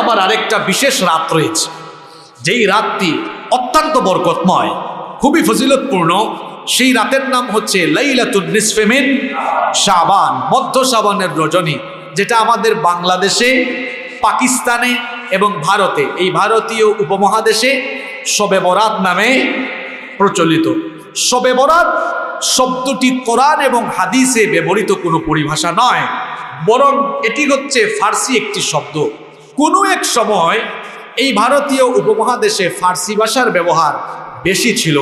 আবার আরেকটা বিশেষ রাত রয়েছে, যেই রাতটি অত্যন্ত বরকতময়, খুবই ফজিলতপূর্ণ। সেই রাতের নাম হচ্ছে লাইলাতুন নিসফে মিন শাবান, মধ্য শাবানের রজনী, যেটা আমাদের বাংলাদেশে, পাকিস্তানে এবং ভারতে, এই ভারতীয় উপমহাদেশে শবে বরাত নামে প্রচলিত। শবে বরাত শব্দটি কোরআন এবং হাদিসে ব্যবহৃত কোনো পরিভাষা নয়, বরং এটি হচ্ছে ফার্সি একটি শব্দ। কোনো এক সময় এই ভারতীয় উপমহাদেশে ফার্সি ভাষার ব্যবহার বেশি ছিল।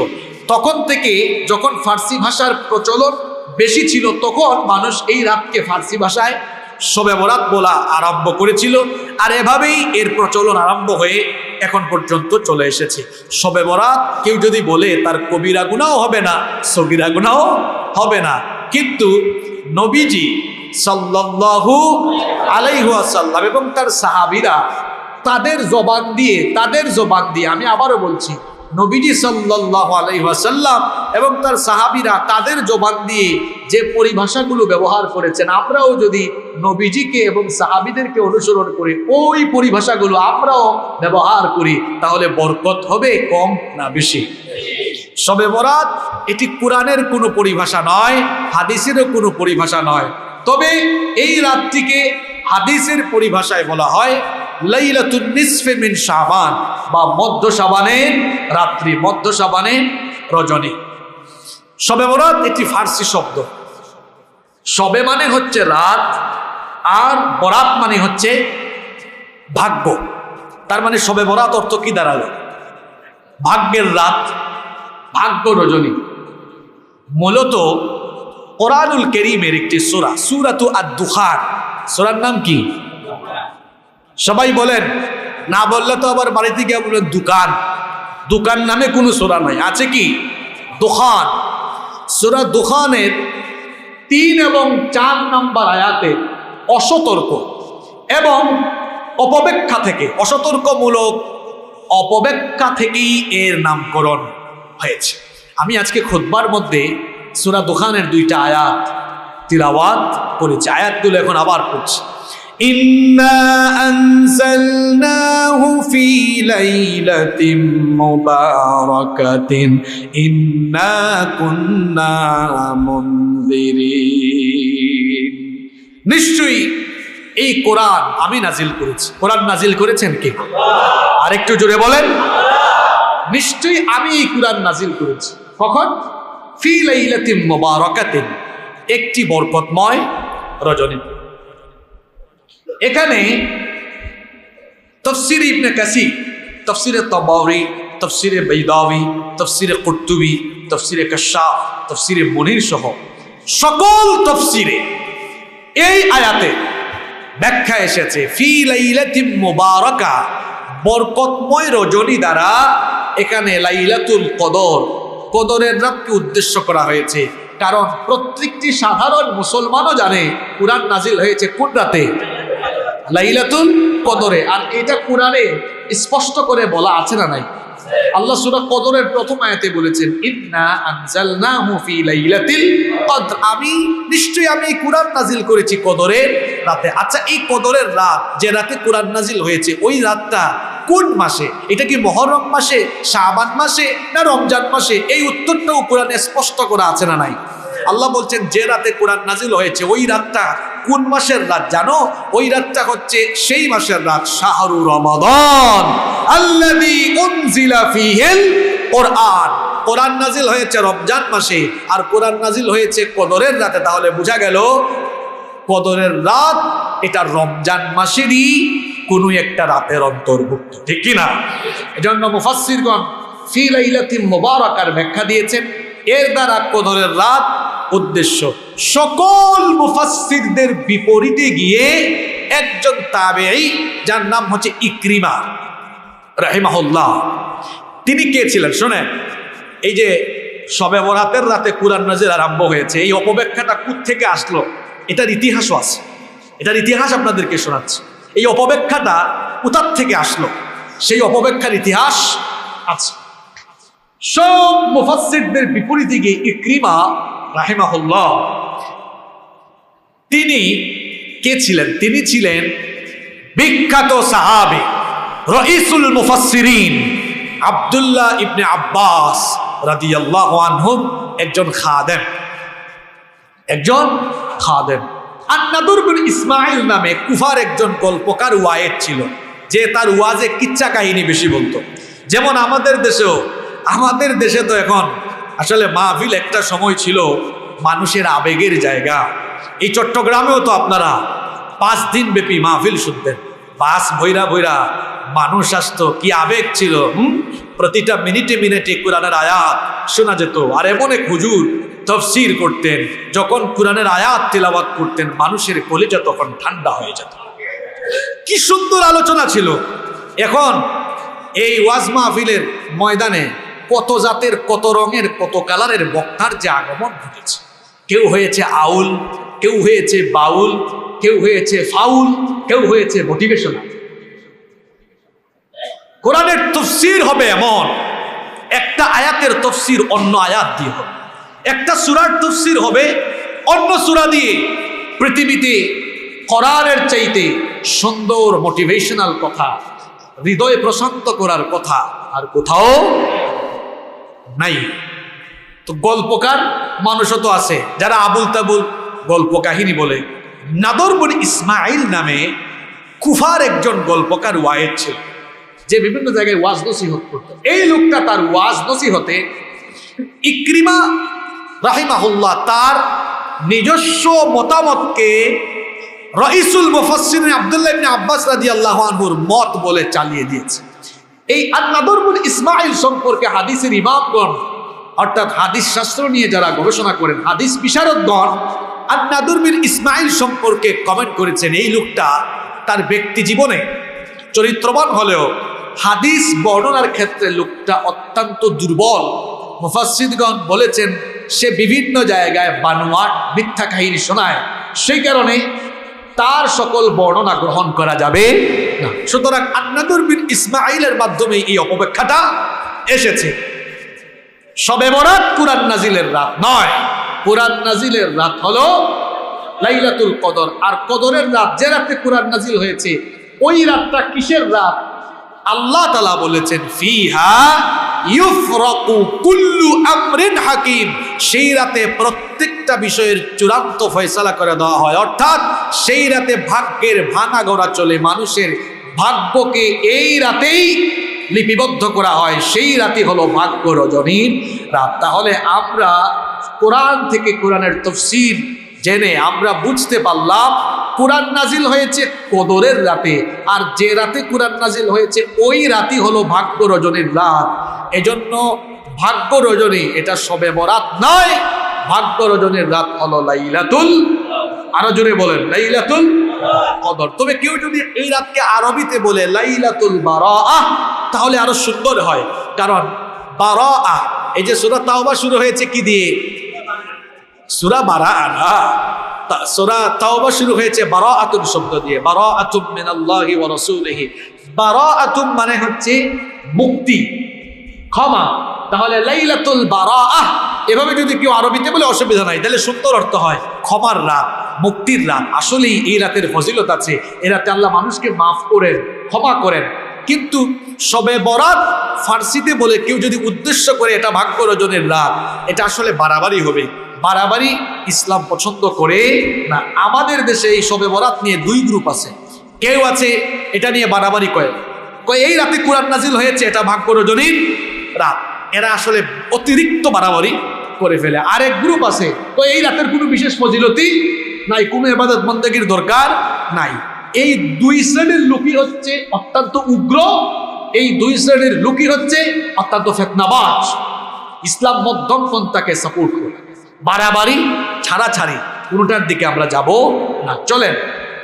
তখন থেকে যখন ফার্সি ভাষার প্রচলন বেশি ছিল, তখন মানুষ এই রাতকে ফার্সি ভাষায় শবে বরাত বলা আরম্ভ করেছিল। আর এভাবেই এর প্রচলন আরম্ভ হয়ে এখন পর্যন্ত চলে এসেছে। শবে বরাত কেউ যদি বলে, তার কবিরা গুনাহও হবে না, সগীরা গুনাহও হবে না। কিন্তু নবীজি সাল্লাল্লাহু আলাইহি ওয়াসাল্লাম এবং তার সাহাবীরা তাদের জবান দিয়ে, আমি আবারও বলছি, নবীজি সাল্লাল্লাহু আলাইহি ওয়াসাল্লাম এবং তার সাহাবীরা তাদের জবান দিয়ে যে পরিভাষাগুলো ব্যবহার করেছেন, আমরাও যদি নবীজিকে এবং সাহাবীদেরকে অনুসরণ করে ওই পরিভাষাগুলো আমরাও ব্যবহার করি, তাহলে বরকত হবে কম না বেশি? শবে বরাত এটি কোরআনের কোনো পরিভাষা নয়, হাদিসেরও কোনো পরিভাষা নয়। তবে এই রাতটিকে হাদিসের পরিভাষায় বলা হয় লাইলাতুন নিসফে মিন শাবান, বা মধ্য শাবানের রাত্রি, মধ্য শাবানের রজনী। শবে বরাত এটি ফার্সি শব্দ। শবে মানে হচ্ছে রাত, আর বরাত মানে হচ্ছে ভাগ্য। তার মানে শবে বরাত অর্থ কি দাঁড়ালো? ভাগ্যের রাত, ভাগ্য রজনী। মূলত কোরআনুল কারীমের একটি সূরা, সূরাতু আদ-দুখান। সূরার নাম কি? সবাই বলেন, না বললে তো আবার বাড়িতে গিয়ে বলবেন দোকান। দোকান নামে কোনো সূরা নাই, আছে কি? দুখান। সূরা দুখানের 3 এবং 4 নম্বর আয়াতে অসতর্ক এবং অপব্যাখ্যা থেকে, অসতর্কমূলক অপব্যাখ্যা থেকেই এর নামকরণ হয়েছে। আমি আজকে খুতবার মধ্যে সূরা দুখানের 2টা আয়াত তিলাওয়াত করেছি। আয়াতগুলো এখন আবার পড়ছি। ইন্না আনজালনাহু ফি লাইলাতিন মুবারাকাতিন ইন্না কুন্না মুনজিরিন। নিশ্চয়ই এই কোরআন আমি নাজিল করেছি। কোরআন নাজিল করেছেন কে? আরেকটু জোরে বলেন। নিশ্চয়ই আমি এই কোরআন নাজিল করেছি। কখন? ফি লাইলাতিন মুবারাকাতিন, একটি বরকতময় রজনী। এখানে তাফসীরে ইবনে কাসীর, তাফসীরে তাবারি, তাফসীরে বাইদাওয়ী, তাফসীরে কুরতুবী, তাফসীরে কাশশাফ, তাফসীরে মুনীর সহ সকল তাফসীরে এই আয়াতে ব্যাখ্যা এসেছে ফি লাইলাতিন মুবারাকা, বরকতময় রজনী দ্বারা এখানে লাইলাতুল কদর, কদরের রাতকে উদ্দেশ্য করা হয়েছে। কারণ প্রত্যেকটি সাধারণ মুসলমানও জানে কুরআন নাজিল হয়েছে কোন রাতে? লাইলাতুল কদরে। আর এটা কোরআনে স্পষ্ট করে বলা আছে না নাই? আল্লাহ সূরা কদরের প্রথম আয়াতে বলেছেন, ইন্না আনজালনাহু ফি লাইলাতিল কদর, নিশ্চয়ই আমি কোরআন নাজিল করেছি কদরের রাতে। আচ্ছা, এই কদরের রাত যে রাতে কোরআন নাজিল হয়েছে, ওই রাতটা কোন মাসে? এটা কি মুহররম মাসে, শাবান মাসে, না রমজান মাসে? এই উত্তরটাও কোরআনে স্পষ্ট করা আছে না নাই? আল্লাহ বলছেন যে রাতে কোরআন নাজিল হয়েছে ওই রাতটা কোন মাসের রাত জানো? ওই রাতটা হচ্ছে সেই মাসের রাত, শাহরু রমাদান আল্লাযী উনজিলা ফীহিল কোরআন। কোরআন নাজিল হয়েছে রমজান মাসে, আর কোরআন নাজিল হয়েছে কদরের রাতে। তাহলে বোঝা গেল কদরের রাত এটা রমজান মাসেরই কোনো একটা রাতের অন্তর্ভুক্ত, ঠিক কি না? এজন্য মুফাসসিরগণ ফি লাইলাতিন মুবারাকার ব্যাখ্যা দিয়েছেন, এর দ্বারা কদরের রাত উদ্দেশ্য। সকল মুফাসসিরদের বিপরীতে গিয়ে একজন তাবেঈ, যার নাম হচ্ছে ইকরিমা রাহিমাহুল্লাহ, তিনি কে ছিলেন শোনেন। এই যে শবে বরাতের রাতে কোরআন নাজিল আরম্ভ হয়েছে, এই অপব্যাখ্যাটা কোথা থেকে আসলো এটার ইতিহাসও আছে। এটার ইতিহাস আপনাদেরকে শোনাচ্ছি। এই অপব্যাখ্যাটা কোথার থেকে আসলো সেই অপব্যাখ্যার ইতিহাস আছে। সব মুফাসসিরদের বিপরীতে গিয়ে ইকরিমা রাহিমাহুল্লাহ তিনি কে ছিলেন? তিনি ছিলেন বিখ্যাত সাহাবী রাইসুল মুফাসসিরিন আব্দুল্লাহ ইবনে আব্বাস রাদিয়াল্লাহু আনহু একজন খাদেম। আন-নাদর বিন ইসমাঈল নামে কুফার একজন গল্পকার ওয়ায়েদ ছিল, যে তার ওয়াজে কিচ্ছা কাহিনী বেশি বলতো। যেমন আমাদের দেশে তো এখন আসলে মাহফিল একটা সময় ছিল মানুষের আবেগের জায়গা। এই চট্টগ্রামেও তো আপনারা 5 দিন ব্যাপী মাহফিল শুনতেন, বাস ভৈরা মানুষ আসতো, কি আবেগ ছিল। প্রতিটা মিনিটে মিনিটে কোরআনের আয়াত শোনা যেত। আর এমন এক হুজুর তাফসীর করতেন, যখন কোরআনের আয়াত তেলাওয়াত করতেন মানুষের কলিজা তখন ঠান্ডা হয়ে যেত। কি সুন্দর আলোচনা ছিল। এখন এই ওয়াজ মাহফিলের ময়দানে কত জাতের, কত রঙের, কত কালারের বক্তার যে আগমন ঘটেছে। কেউ হয়েছে আউল, কেউ হয়েছে বাউল, কেউ হয়েছে ফাউল, কেউ হয়েছে মোটিভেশনাল। কোরআনের তাফসীর হবে এমন, একটা আয়াতের তাফসীর অন্য আয়াত দিয়ে হবে, একটা সূরার তাফসীর হবে অন্য সূরা দিয়ে। পৃথিবীতে কোরআনের চাইতে সুন্দর মোটিভেশনাল কথা, হৃদয় প্রশান্ত করার কথা আর কোথাও নাই। তো গল্পকার মানুষও তো আছে যারা আবুল তাবুল গল্প কাহিনী বলে। নাদর বিন ইসমাঈল নামে কুফার একজন গল্পকার ওয়ায়েদ ছিল, যে বিভিন্ন জায়গায় ওয়াজ নসিহত করত। এই লোকটা তার ওয়াজ নসিহতে ইকরিমা রাহিমাহুল্লাহ তার নিজস্ব মতামতকে রাইসুল মুফাসসিরিন আব্দুল্লাহ ইবনে আব্বাস রাদিয়াল্লাহু আনহুর মত বলে চালিয়ে দিয়েছে। এই আন-নাদর বিন ইসমাঈল সম্পর্কে হাদিসের ইমামগণ, অর্থাৎ হাদিস শাস্ত্র নিয়ে যারা গবেষণা করেন, হাদিস বিশারদগণ আন-নাদর বিন ইসমাঈল সম্পর্কে কমেন্ট করেছেন, এই লোকটা তার ব্যক্তি জীবনে চরিত্রবান হলেও হাদিস বর্ণনার ক্ষেত্রে লোকটা অত্যন্ত দুর্বল। মুফাসসিরগণ বলেছেন সে বিভিন্ন জায়গায় বানোয়াট মিথ্যা কাহিনী শোনায়, সেই কারণে তার সকল বর্ণনা গ্রহণ করা যাবে না। সুতরাং আন-নাদর বিন ইসমাঈলের মাধ্যমে এই অপব্যাখ্যাটা এসেছে। শবে বরাত কুরআন নাজিলের রাত নয়, কুরআন নাজিলের রাত হলো লাইলাতুল কদর। আর কদরের রাত, যে রাতে কুরআন নাজিল হয়েছে, ওই রাতটা কিসের রাত? আল্লাহ তাআলা বলেছেন ফিহা ইউফরাকু কুল্লু আমরিন হাকিম, সেই রাতে প্রত্যেকটা বিষয়ের চূড়ান্ত ফয়সালা করে দেওয়া হয়। অর্থাৎ সেই রাতে ভাগ্যের ভাঙা গড়া চলে, মানুষের ভাগ্যকে এই রাতেই লিপিবদ্ধ করা হয়। সেই রাতই হলো ভাগ্য রজনীর রাত। তাহলে আমরা কোরআন থেকে কোরআনের তাফসীর জেনে আমরা বুঝতে পারলাম কোরআন নাজিল হয়েছে কদরের রাতে, আর যে রাতে কোরআন নাজিল হয়েছে ওই রাতই হলো ভাগ্য রজনীর রাত। এজন্য ভাগ্য রজনী এটা শবে বরাত নয়, ভাগ্য রজনীর রাত হলো লাইলাতুল, আরো জোরে বলেন, লাইলাতুল কদর। তবে কেউ যদি এই রাতকে আরবিতে বলে লাইলাতুল বারাআহ, তাহলে আরো সুন্দর হয়। কারণ বারাআহ, এই যে সূরা তাওবা শুরু হয়েছে কি দিয়ে? সূরা বারাআহ না, সূরা তাওবা শুরু হয়েছে বারাআতুন শব্দ দিয়ে, বারাআতুম মিনাল্লাহি ওয়া রাসূলিহি। বারাআতুম মানে হচ্ছে মুক্তি, ক্ষমা। তাহলে লাইলাতুল বারাআহ এভাবে যদি কেউ আরবিতে বলে অসুবিধা নাই, তাহলে সুন্দর অর্থ হয় ক্ষমার রাত, মুক্তির রাত। আসলেই এই রাতের ফজিলত আছে, এই রাতে আল্লাহ মানুষকে মাফ করেন, ক্ষমা করেন। কিন্তু শবে বরাত ফার্সিতে বলে কেউ যদি উদ্দেশ্য করে এটা ভাগ্য রজনীর রাত, এটা আসলে বাড়াবাড়ি হবে। বাড়াবাড়ি ইসলাম পছন্দ করে না। আমাদের দেশে এই শবে বরাত নিয়ে দুই গ্রুপ আছে। কেউ আছে এটা নিয়ে বাড়াবাড়ি করে, এই রাতে কোরআন নাজিল হয়েছে, এটা ভাগ্য রজনীর রাত। এরা আসলে অতিরিক্ত বাড়াবাড়ি করে ফেলে। আরেক গ্রুপ আছে তো এই রাতের কোনো বিশেষ ফজিলতি নাই, কোনো ইবাদত বন্দেগীর দরকার নাই। এই দুই শ্রেণীর লোকই হচ্ছে অত্যন্ত উগ্র, এই দুই শ্রেণীর লোকই হচ্ছে অত্যন্ত ফিতনাবাজ। ইসলাম মধ্যম পন্থাকে সাপোর্ট করে, বাড়াবাড়ি ছাড়াছাড়ি কোনোটার দিকে আমরা যাব না। চলেন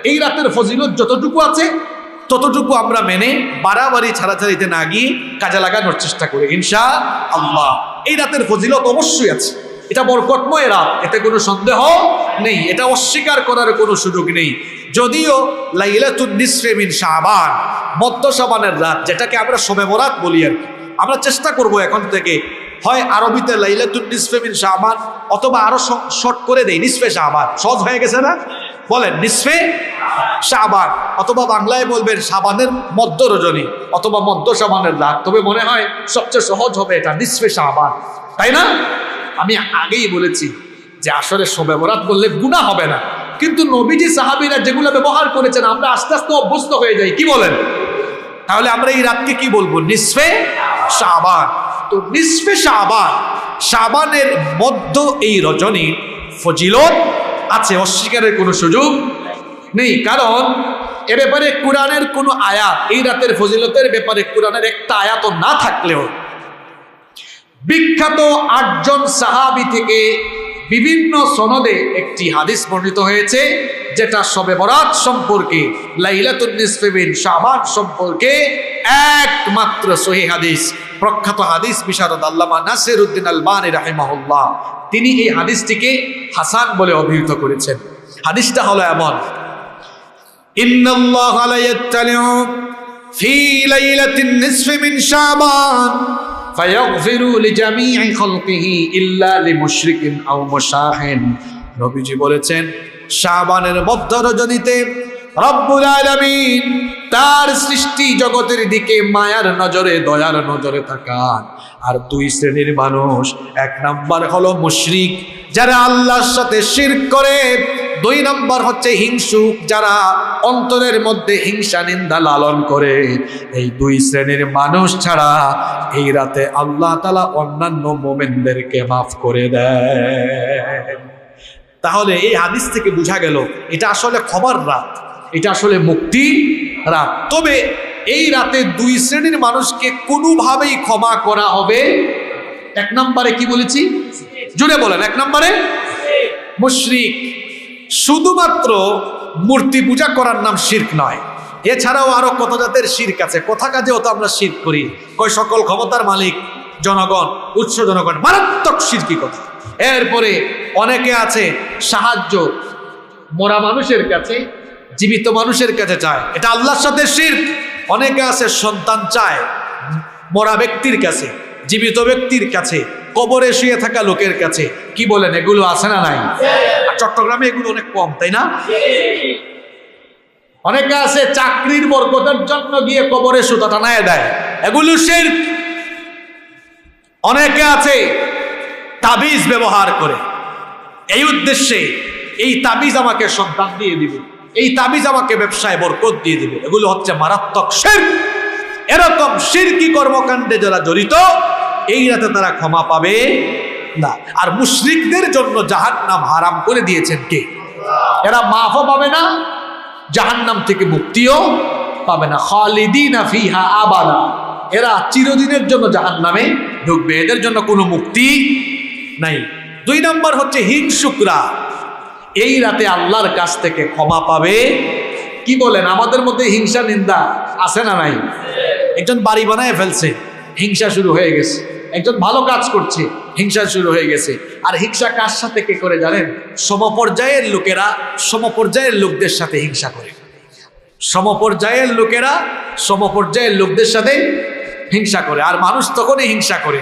এই রাতের ফজিলত যতটুকু আছে ততটুকু আমরা মেনে বাড়াবাড়ি ছাড়াছাড়িতে না গিয়ে কাজে লাগানোর চেষ্টা করি ইনশাআল্লাহ। এই রাতের ফজিলত অবশ্যই আছে, এটা বরকতময় রাত, এতে কোনো সন্দেহ নেই, এটা অস্বীকার করার কোনো সুযোগ নেই। যদিও লাইলাতুন নিসফে মিন শাবান, মধ্য শাবানের রাত, যেটাকে আমরা শবে বরাত বলি আর কি। আমরা চেষ্টা করব এখন থেকে হয় আরবিতে লাইলাতুন নিসফে মিন শাবান, অথবা আরো শর্ট করে দেই নিসফে শাবান। সহজ হয়ে গেছে না? বলেন নিসফে শাবান, অথবা বাংলায় বলবেন শাবানের মধ্য রজনী অথবা মধ্য শাবানের রাত। তবে মনে হয় সবচেয়ে সহজ হবে এটা নিসফে শাবান, তাই না? আমি আগেই বলেছি যে আসলে শবে বরাত বললে গুনাহ হবে না, কিন্তু নবীজি সাহাবীরা যেগুলো ব্যবহার করেছেন আমরা আস্তে আস্তে অভ্যস্ত হয়ে যাই। কি বলেন? তাহলে আমরা এই রাতকে কি বলবো? নিসফে শাবান। তো নিসফে শাবান, শাবানের মধ্য এই রজনীর ফজিলত আছে, অস্বীকারের কোনো সুযোগ নেই। কারণ এ ব্যাপারে কোরআনের কোনো আয়াত, এই রাতের ফজিলতের ব্যাপারে কোরআনের একটা আয়াত না থাকলেও বিখ্যাত 8 জন সাহাবী থেকে বিভিন্ন সনদে একটি হাদিস বর্ণিত হয়েছে, যেটা শবে বরাত সম্পর্কে, লাইলাতুন নিসফে মিন শাবান সম্পর্কে একমাত্র সহিহ হাদিস। প্রখ্যাত হাদিস বিশারদ আল্লামা নাসিরউদ্দিন আলবানী রাহিমাহুল্লাহ তিনি এই হাদিসটিকে হাসান বলে অভিহিত করেছেন। হাদিসটা হলো এমন: ইন্নাল্লাহা লা ইয়াত্তালিউ ফি লাইলাতিন নিসফি মিন শাবান ফায়াগফিরু লিজামিই খালকিহি ইল্লা লিমুশরিকিন আও মুশাহিন। নবীজি বলেছেন শাবানের মধ্য রজনীতে রব্বুল আলামিন তার সৃষ্টি জগতের দিকে মায়ার নজরে, দয়ার নজরে তাকান। আর 2 শ্রেণীর মানুষ, 1 নাম্বার হলো মুশরিক, যারা আল্লাহর সাথে শিরক করে। 2 নাম্বার হচ্ছে হিংসুক, যারা অন্তরের মধ্যে হিংসা নিন্দা লালন করে। এই 2 শ্রেণীর মানুষ ছাড়া এই রাতে আল্লাহ তাআলা অন্যান্য মুমিনদেরকে মাফ করে দেয়। তাহলে এই হাদিস থেকে বোঝা গেল এটা আসলে ক্ষমার রাত, এটা আসলে মুক্তি রাত। তবে এই রাতে 2 শ্রেণীর মানুষকে কোনোভাবেই ক্ষমা করা হবে। 1 নম্বরে কি বলেছি? জুড়ে বলেন। 1 নম্বরে মুশরিক। শুধুমাত্র মূর্তি পূজা করার নাম শিরক নয়, এছাড়াও আরো কত জাতের শিরক আছে। কথা কাজেও তো আমরা শিরক করি। কয় সকল ক্ষমতার মালিক জনগণ, উৎস জনগণ, মারাত্মক শিরকি কথা। এরপরে অনেকে আছে সাহায্য মরা মানুষের কাছে, জীবিত মানুষের কাছে চায়, এটা আল্লাহর সাথে শিরক। অনেকে আছে সন্তান চায় মরা ব্যক্তির কাছে, জীবিত ব্যক্তির কাছে, কবরে শুয়ে থাকা লোকের কাছে। কি বলেন, এগুলো আছে না নাই? আর চট্টগ্রামে এগুলো অনেক কম, তাই না? অনেকে আছে চাকরির বরকতের জন্য গিয়ে কবরে সুতা টানায় দেয়, এগুলো শিরক। অনেকে আছে তাবিজ ব্যবহার করে এই উদ্দেশ্যে, এই তাবিজ আমাকে সন্তান দিয়ে দিবে, এই তাবিজ আমাকে ব্যবসায় বরকত দিয়ে দিবে, এগুলো হচ্ছে মারাত্মক শিরক। এরকম শিরকি কর্মকাণ্ডে যারা জড়িত এই রাতে তারা ক্ষমা পাবে না। আর মুশরিকদের জন্য জাহান্নাম হারাম করে দিয়েছেন কে? এরা মাফও পাবে না, জাহান্নাম থেকে মুক্তিও পাবে না। খালিদিনা ফিহা আবাদা, এরা চিরদিনের জন্য জাহান্নামে ঢুকবে, এদের জন্য কোনো মুক্তি নাই। 2 নম্বর হচ্ছে হিংসুকরা, এই রাতে আল্লাহর কাছ থেকে ক্ষমা পাবে। কি বলেন, আমাদের মধ্যে হিংসা নিন্দা আছে না নাই? একজন বাড়ি বানায় ফেলছে, হিংসা শুরু হয়ে গেছে। একজন ভালো কাজ করছে, হিংসা শুরু হয়ে গেছে। আর হিংসা কার সাথে কে করে জানেন? সমপর্যায়ের লোকেরা সমপর্যায়ের লোকদের সাথে হিংসা করে। সমপর্যায়ের লোকেরা সমপর্যায়ের লোকদের সাথে হিংসা করে। আর মানুষ তখনই হিংসা করে,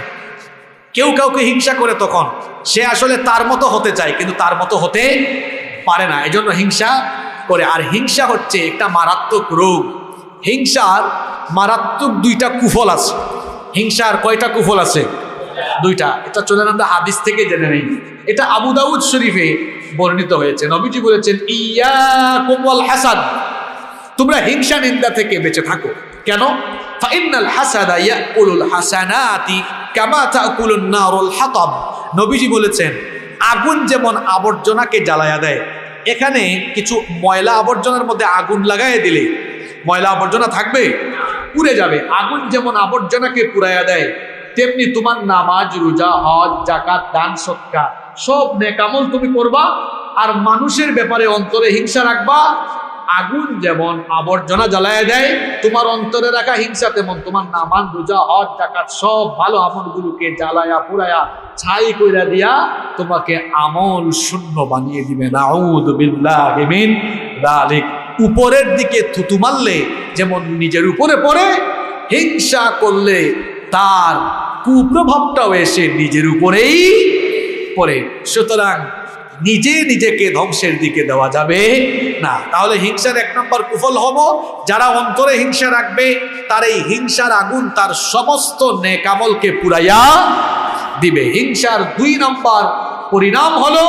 কেউ কাউকে হিংসা করে তখন সে আসলে তার মতো হতে চায়, কিন্তু তার মতো হতে পারে না, এজন্য হিংসা করে। আর হিংসা হচ্ছে একটা মারাত্মক রোগ। হিংসার মারাত্মক 2টা কুফল আছে। হিংসার কয়টা কুফল আছে? 2টা। এটা চলেন আমরা হাদিস থেকে জেনে নেই। এটা আবু দাউদ শরীফে বর্ণিত হয়েছে। নবীজি বলেছেন, ইয়াকুম ওয়াল হাসাদ, তোমরা হিংসা নিন্দা থেকে বেঁচে থাকো। কেন? ফাইনাল হাসাদা ইয়াকুলুল হাসানাতি কামা তাকুলুন নারুল হাতাব। নবীজি বলেছেন, আগুন যেমন আবর্জনাকে জ্বালায়া দেয়, এখানে কিছু ময়লা আবর্জনার মধ্যে আগুন লাগায় দিলে ময়লা আবর্জনা থাকবে? পুড়ে যাবে। আগুন যেমন আবর্জনাকে পুড়াইয়া দেয়, তেমনি তোমার নামাজ, রোজা, হজ, যাকাত, দান, সদকা সব নেকামল তুমি করবা, আর মানুষের ব্যাপারে অন্তরে হিংসা রাখবা। আগুন যেমন আবর্জনা জ্বালায় দেয়, তোমার অন্তরে রাখা হিংসা তেমন তোমার নামাজ, রোজা, হজ, যাকাত সব ভালো আমলগুলোকে জ্বালায়া পুরায়া ছাই কইরা দিয়া তোমাকে আমল শূন্য বানিয়ে দিবে। নাউযু বিল্লাহি মিন যালিক। উপরের দিকে থুতু মারলে যেমন নিজের উপরে পড়ে, হিংসা করলে তার কুপ্রভাবটাও এসে নিজের উপরেই পড়ে। সুতরাং নিজে নিজেকে ধ্বংসের দিকে দেওয়া যাবে না। তাহলে হিংসার 1 নম্বর কুফল হবো, যারা অন্তরে হিংসা রাখবে তার এই হিংসার আগুন তার সমস্ত নেক আমলকে পুরাইয়া দিবে। হিংসার 2 নম্বর পরিণাম হলো,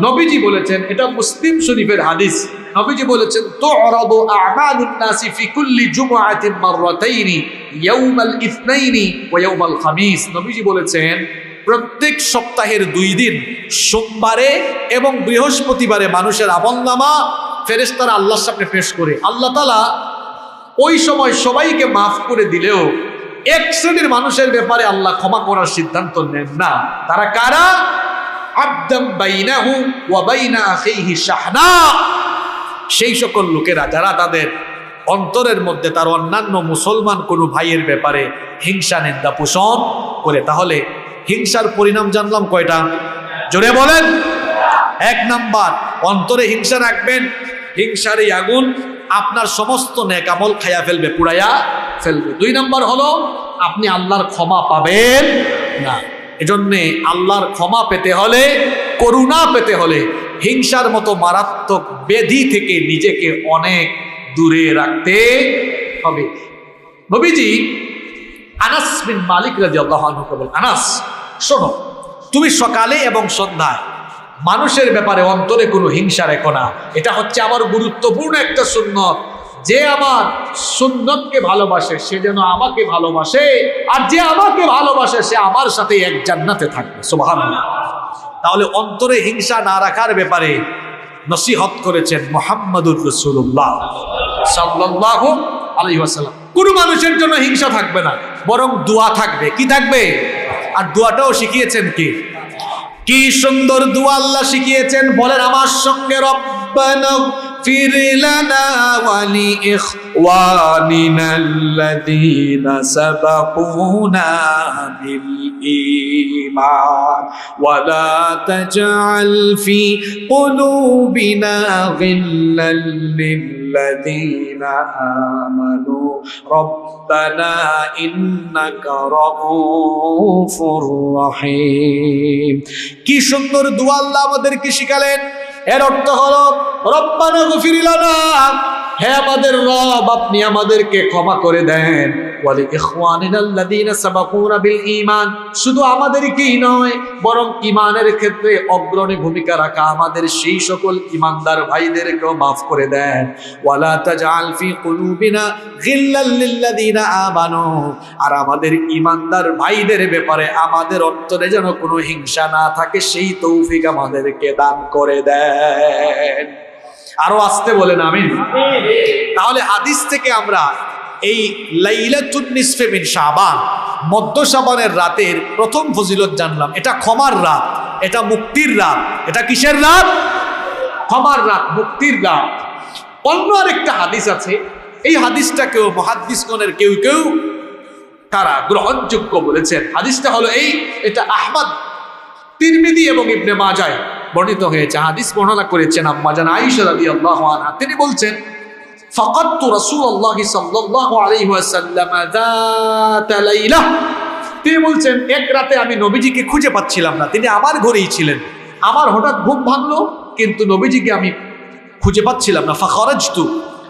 নবীজি বলেছেন, এটা মুসলিম শরীফের হাদিস, নবীজি বলেছেন তু'রাদু আ'মালুন নাসি ফি কুল্লি জুমআতিন মাররাতাইনি ইয়াউমাল ইসনাইনি ওয়া ইয়াউমাল খামিস। নবীজি বলেছেন প্রত্যেক সপ্তাহের 2 দিন, সোমবারে এবং বৃহস্পতিবারে মানুষের আমলনামা ফেরেশতারা আল্লাহর সামনে পেশ করে আল্লাহ তাআলা ওই সময় সবাইকে মাফ করে দিলেও এক শ্রেণীর মানুষের ব্যাপারে আল্লাহ ক্ষমা করার সিদ্ধান্ত নেন না। তারা কারা? আবদাম বাইনাহু ওয়া বাইনা আখিহি শাহনা, সেই সকল লোকেরা যারা তাদের অন্তরের মধ্যে তার অন্যান্য মুসলমান কোনো ভাইয়ের ব্যাপারে হিংসা নিন্দা পোষণ করে। তাহলে হিংসার পরিণাম জানলাম কয়টা? জোরে বলেন। 1 নাম্বার, অন্তরে হিংসা রাখবেন, হিংসার এই আগুন আপনার সমস্ত নেক আমল খাইয়া ফেলবে, পুরাইয়া ফেলবে। 2 নাম্বার হলো আপনি আল্লাহর ক্ষমা পাবেন না। এজন্যে আল্লাহর ক্ষমা পেতে হলে, করুণা পেতে হলে হিংসার মতো মারাত্মক ব্যাধি থেকে নিজেকে অনেক দূরে রাখতে হবে। নবীজি আনাস বিন মালিক রাদিয়াল্লাহু আনহু বলেন, আনাস শোনো, তুমি সকালে এবং সন্ধ্যায় মানুষের ব্যাপারে অন্তরে কোনো হিংসা রেখো না। এটা হচ্ছে আমার গুরুত্বপূর্ণ একটা সুন্নত। যে আমার সুন্নতকে ভালোবাসে সে যেন আমাকে ভালোবাসে, আর যে আমাকে ভালোবাসে সে আমার সাথে এক জান্নাতে থাকবে। সুবহানাল্লাহ। তাহলে অন্তরে হিংসা না রাখার ব্যাপারে নসিহত করেছেন মুহাম্মাদুর রাসূলুল্লাহ সাল্লাল্লাহু আলাইহি ওয়াসাল্লাম। কোনো মানুষের জন্য হিংসা থাকবে না, বরং দোয়া থাকবে। কি থাকবে? আর দোয়াটাও শিখিয়েছেন কি? কি সুন্দর দোয়া আল্লাহ শিখিয়েছেন, বলেন আমার সঙ্গে, রব্বানা ফির লানা ওয়া লিইখওয়ানিনা আল্লাযীনা সাবাকুনা বিল ঈমান ওয়া লা তাজআল ফি কুলুবিনা গিল্লাল লিল্লাযীনা আমানু রব্বানা ইন্নাকা রাউফুর রহিম। কি সুন্দর দোয়া আল্লাহ আমাদেরকে শিখালেন। এর অর্থ হলো রব্বানা গফির লানা, হে আমাদের রব আপনি আমাদেরকে ক্ষমা করে দেন, ওয়া লিইখওয়ানিনা আল্লাযীনা সাবাকুনা বিল ঈমান, শুধু আমাদেরকেই নয় বরং ঈমানের ক্ষেত্রে অগ্রণী ভূমিকা রাখা আমাদের সেই সকল ঈমানদার ভাইদেরকেও মাফ করে দেন। ওয়া লা তাজআল ফি কুলুবিনা গিল্লাল লিল্লাযীনা আমানু, আর আমাদের ঈমানদার ভাইদের ব্যাপারে আমাদের অন্তরে যেন কোনো হিংসা না থাকে সেই তৌফিক আমাদেরকে দান করে দেন। আরো আসতে বলেন আমিন। তাহলে হাদিস থেকে আমরা এই লাইলাতুন নিসফে মিন শাবান, মধ্য শাবানের রাতের প্রথম ফজিলত জানলাম। এটা ক্ষমার রাত, এটা মুক্তির রাত। এটা কিসের রাত? ক্ষমার রাত, মুক্তির রাত। অন্য আরেকটা হাদিস আছে, এই হাদিসটাকেও মুহাদ্দিসগণের কেউ কেউ তারা গ্রহণযোগ্য বলেছেন। হাদিসটা হলো এই, এটা আহমদ, তিরমিজি এবং ইবনে মাজাহ বর্ণিত হয়েছে। হাদিস বর্ণনা করেছেন আম্মা জান আয়েশা রাদিয়াল্লাহু আনহা। তিনি বলছেন, ফাকাদতু রাসূলুল্লাহি সাল্লাল্লাহু আলাইহি ওয়াসাল্লাম যাতা লাইলা, তিনি বলছেন এক রাতে আমি নবীজিকে খুঁজে পাচ্ছিলাম না, তিনি আমার ঘরেই ছিলেন। আমার হঠাৎ ঘুম ভাঙলো, কিন্তু নবীজিকে আমি খুঁজে পাচ্ছিলাম না। ফাখারাজতু,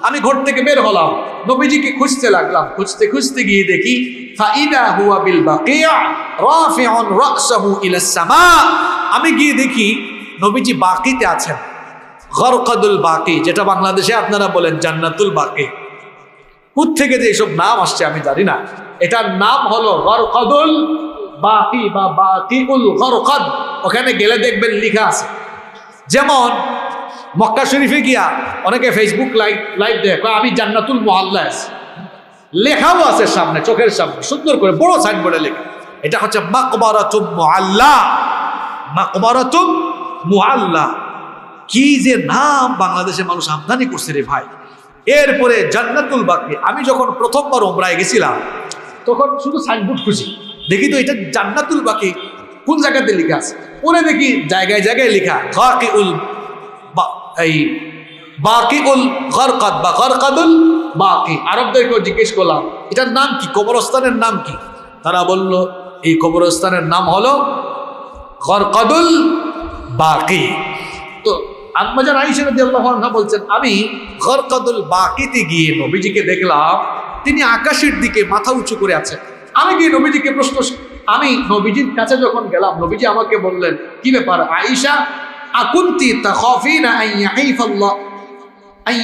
আমি ঘর থেকে বের হলাম, নবীজিকে খুঁজতে লাগলাম। খুঁজতে খুঁজতে গিয়ে দেখি ফাইদা হুয়া বিল বাকিয়া রাফিউন রাসাহু ইলা সামা, আমি গিয়ে দেখি নবীজি বাকিতে আছেন। গরকাদুল বাকি, যেটা বাংলাদেশে আপনারা বলেন জান্নাতুল বাকি। কোত্থেকে যে এইসব নাম আসছে আমি জানি না। এটার নাম হলো গরকাদুল বাকি বা বাকিউল গরকাদ। ওখানে গেলে দেখবেন লেখা আছে, যেমন মক্কা শরীফে গিয়া অনেকে ফেসবুক লাইভ দেয়, আমি জান্নাতুল মুআল্লা আছি, লেখাও আছে সামনে, চোখের সামনে সুন্দর করে বড় সাইনবোর্ডে লেখা। এটা হচ্ছে মাকবারাতুম মুআল্লা, মাকবারাতুম মুআল্লা। কি যে নাম বাংলাদেশের মানুষ আমদানি করছে রে ভাই। এরপরে জান্নাতুল বাকি। আমি যখন প্রথমবার উমরায় গেছিলাম তখন শুধু সাইনবোর্ড খুঁজি, দেখি তো এটা জান্নাতুল বাকি কোন জায়গাতে লেখা আছে। পরে দেখি জায়গায় জায়গায় লেখা বাকিউল বাকিউল গরকাদ বা গরকাদুল বাকি। আরবদেরকেও জিজ্ঞেস করলাম এটার নাম কি, কবরস্থানের নাম কি? তারা বলল এই কবরস্থানের নাম হলো গরকাদুল বাকি। আম্মা জান আয়েশা রাদিয়াল্লাহু আনহা বলছেন, আমি গরকাদুল বাকিতে গিয়ে নবীজিকে দেখলাম তিনি আকাশের দিকে মাথা উঁচু করে আছেন। আমি গিয়ে নবীজিকে আমি নবীজির কাছে যখন গেলাম, নবীজি আমাকে বললেন, কি ব্যাপার আয়েশা, আকুনতি তাখাফিনা আন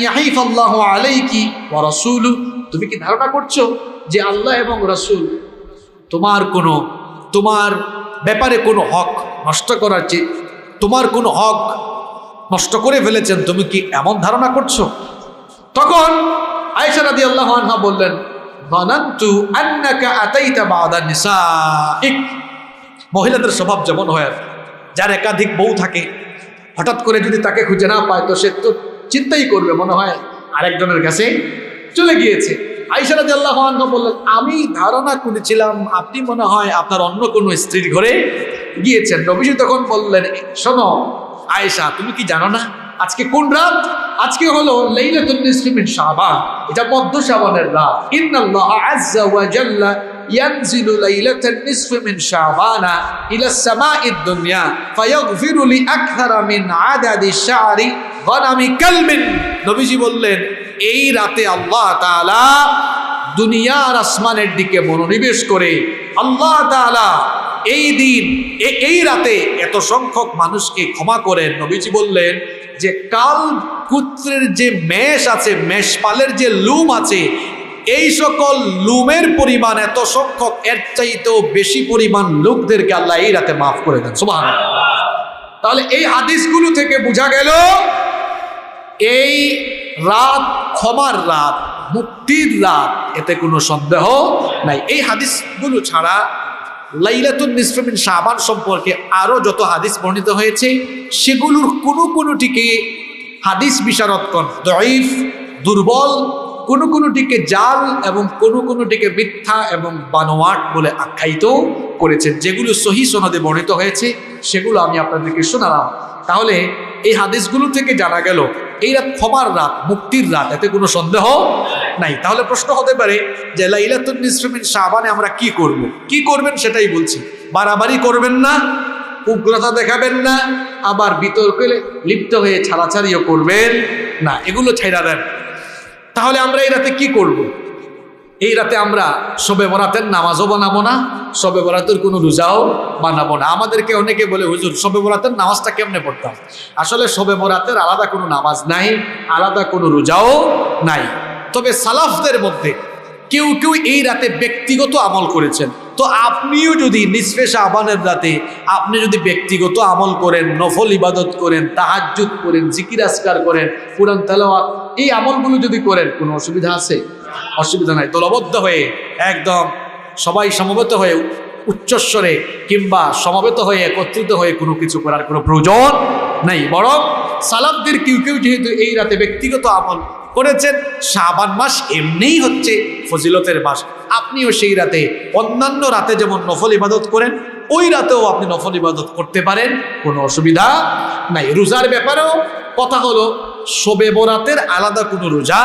ইয়াহিফাল্লাহু আলাইকি ওয়া রাসূলুহু, তুমি কি ধারণা করছো যে আল্লাহ এবং রাসূল তোমার ব্যাপারে কোনো হক নষ্ট করার চেয়ে তোমার কোনো হক নষ্ট করে ফেলেছেন, তুমি কি এমন ধারণা করছো? তখন আয়েশা রাদিয়াল্লাহু আনহা বললেন, যানানতু আন্নাকা আতাইতা বা'দা নিসাইক। মহিলাদের স্বভাব যেমন হয়, যার একাধিক বউ থাকে, হঠাৎ করে যদি তাকে খুঁজে না পায় তো সে তো চিন্তাই করবে, মনে হয় আরেকজনের কাছে চলে গিয়েছে। আয়েশা রাদিয়াল্লাহু আনহা বললেন, আমি ধারণা করেছিলাম আপনি মনে হয় আপনার অন্য কোনো স্ত্রীর ঘরে গিয়েছেন। নবীজি তখন বললেন, শোনো আয়েশা, তুমি কি জানো না আজকে কোন রাত? আজকে হলো লাইলাতুন নিসফি মিন শাবান, এটা মধ্য শাবানের রাত। ইন্নাল্লাহ আযজা ওয়া জাল্লা ইয়ানজিলু লাইলাতান নিসফি মিন শাবান ইলা সামাঈদ দুনিয়া ফায়াগফিরু লি আকথারা মিন আদাদি শা'রি গনামি কালবিন। নবীজি বললেন, এই রাতে আল্লাহ তাআলা দুনিয়ার আসমানের দিকে মনোনিবেশ করে আল্লাহ তাআলা এই রাতে এত সংখ্যক মানুষকে ক্ষমা করেন। নবীজি বললেন যে কাল কুত্রের যে মেষ আছে, মেষপালের যে লুম আছে, এই সকল লুমের পরিমাণ এত সংখ্যক, এর চাইতেও বেশি পরিমাণ লোকদেরকে আল্লাহ এই রাতে মাফ করে দেন। সুবহানাল্লাহ। তাহলে এই হাদিসগুলো থেকে বোঝা গেল এই রাত ক্ষমার রাত, মুক্তির রাত, এতে কোনো সন্দেহ নাই। এই হাদিসগুলো ছাড়া লাইলাতুন নিসফি মিন শাবান সম্পর্কে আরো যত হাদিস বর্ণিত হয়েছে, সেগুলোর কোনোটিকে হাদিস বিশারদগণ দঈফ, দুর্বল, কোনোটিকে জাল এবং কোনোটিকে মিথ্যা এবং বানোয়াট বলে আখ্যায়িত করেছেন। যেগুলো সহিহ সনদে বর্ণিত হয়েছে সেগুলো আমি আপনাদেরকে শোনালাম। তাহলে এই হাদিসগুলো থেকে জানা গেল এই রাত ক্ষমার রাত, মুক্তির রাত, এতে কোনো সন্দেহ নাই। তাহলে প্রশ্ন হতে পারে যে লাইলাতুন নিসফি মিন শাবানে আমরা কি করব? কি করবেন সেটাই বলছি। বাড়াবাড়ি করবেন না, উগ্রতা দেখাবেন না, আবার বিতর্কে লিপ্ত হয়ে ছাড়াছাড়িও করবেন না, এগুলো ছাইড়া দেন। তাহলে আমরা এই রাতে কি করব? এই রাতে আমরা শবে বরাতের নামাজও বানাবো না, শবে বরাতের কোনো রোজাও বানাবো না। আমাদেরকে অনেকে বলে, হুজুর শবে বরাতের নামাজটা কেমনে পড়তাম? আসলে শবে বরাতের আলাদা কোনো নামাজ নাই, আলাদা কোনো রোজাও নাই। তবে সালাফদের মধ্যে কেউ এই রাতে ব্যক্তিগত আমল করেছেন। তো আপনিও যদি নিসফে শাবানের রাতে আপনি যদি ব্যক্তিগত আমল করেন, নফল ইবাদত করেন, তাহাজ্জুদ করেন, জিকির আজকার করেন, কুরআন তেলাওয়াত, এই আমলগুলো যদি করেন, কোনো অসুবিধা আছে? অসুবিধা নাই। দলবদ্ধ হয়ে একদম সবাই সমবেত হয়ে উচ্চস্বরে কিংবা সমবেত হয়ে একত্রিত হয়ে কোনো কিছু করার কোনো প্রয়োজন নাই। বরং সালাফদের কেউ যেহেতু এই রাতে ব্যক্তিগত আমল করেছেন, শাবান মাস এমনিই হচ্ছে ফজিলতের মাস, আপনিও সেই রাতে অন্যান্য রাতে যেমন নফল ইবাদত করেন, ওই রাতেও আপনি নফল ইবাদত করতে পারেন, কোনো অসুবিধা নাই। রোজার ব্যাপারেও কথা হলো, শবে বরাতের আলাদা কোনো রোজা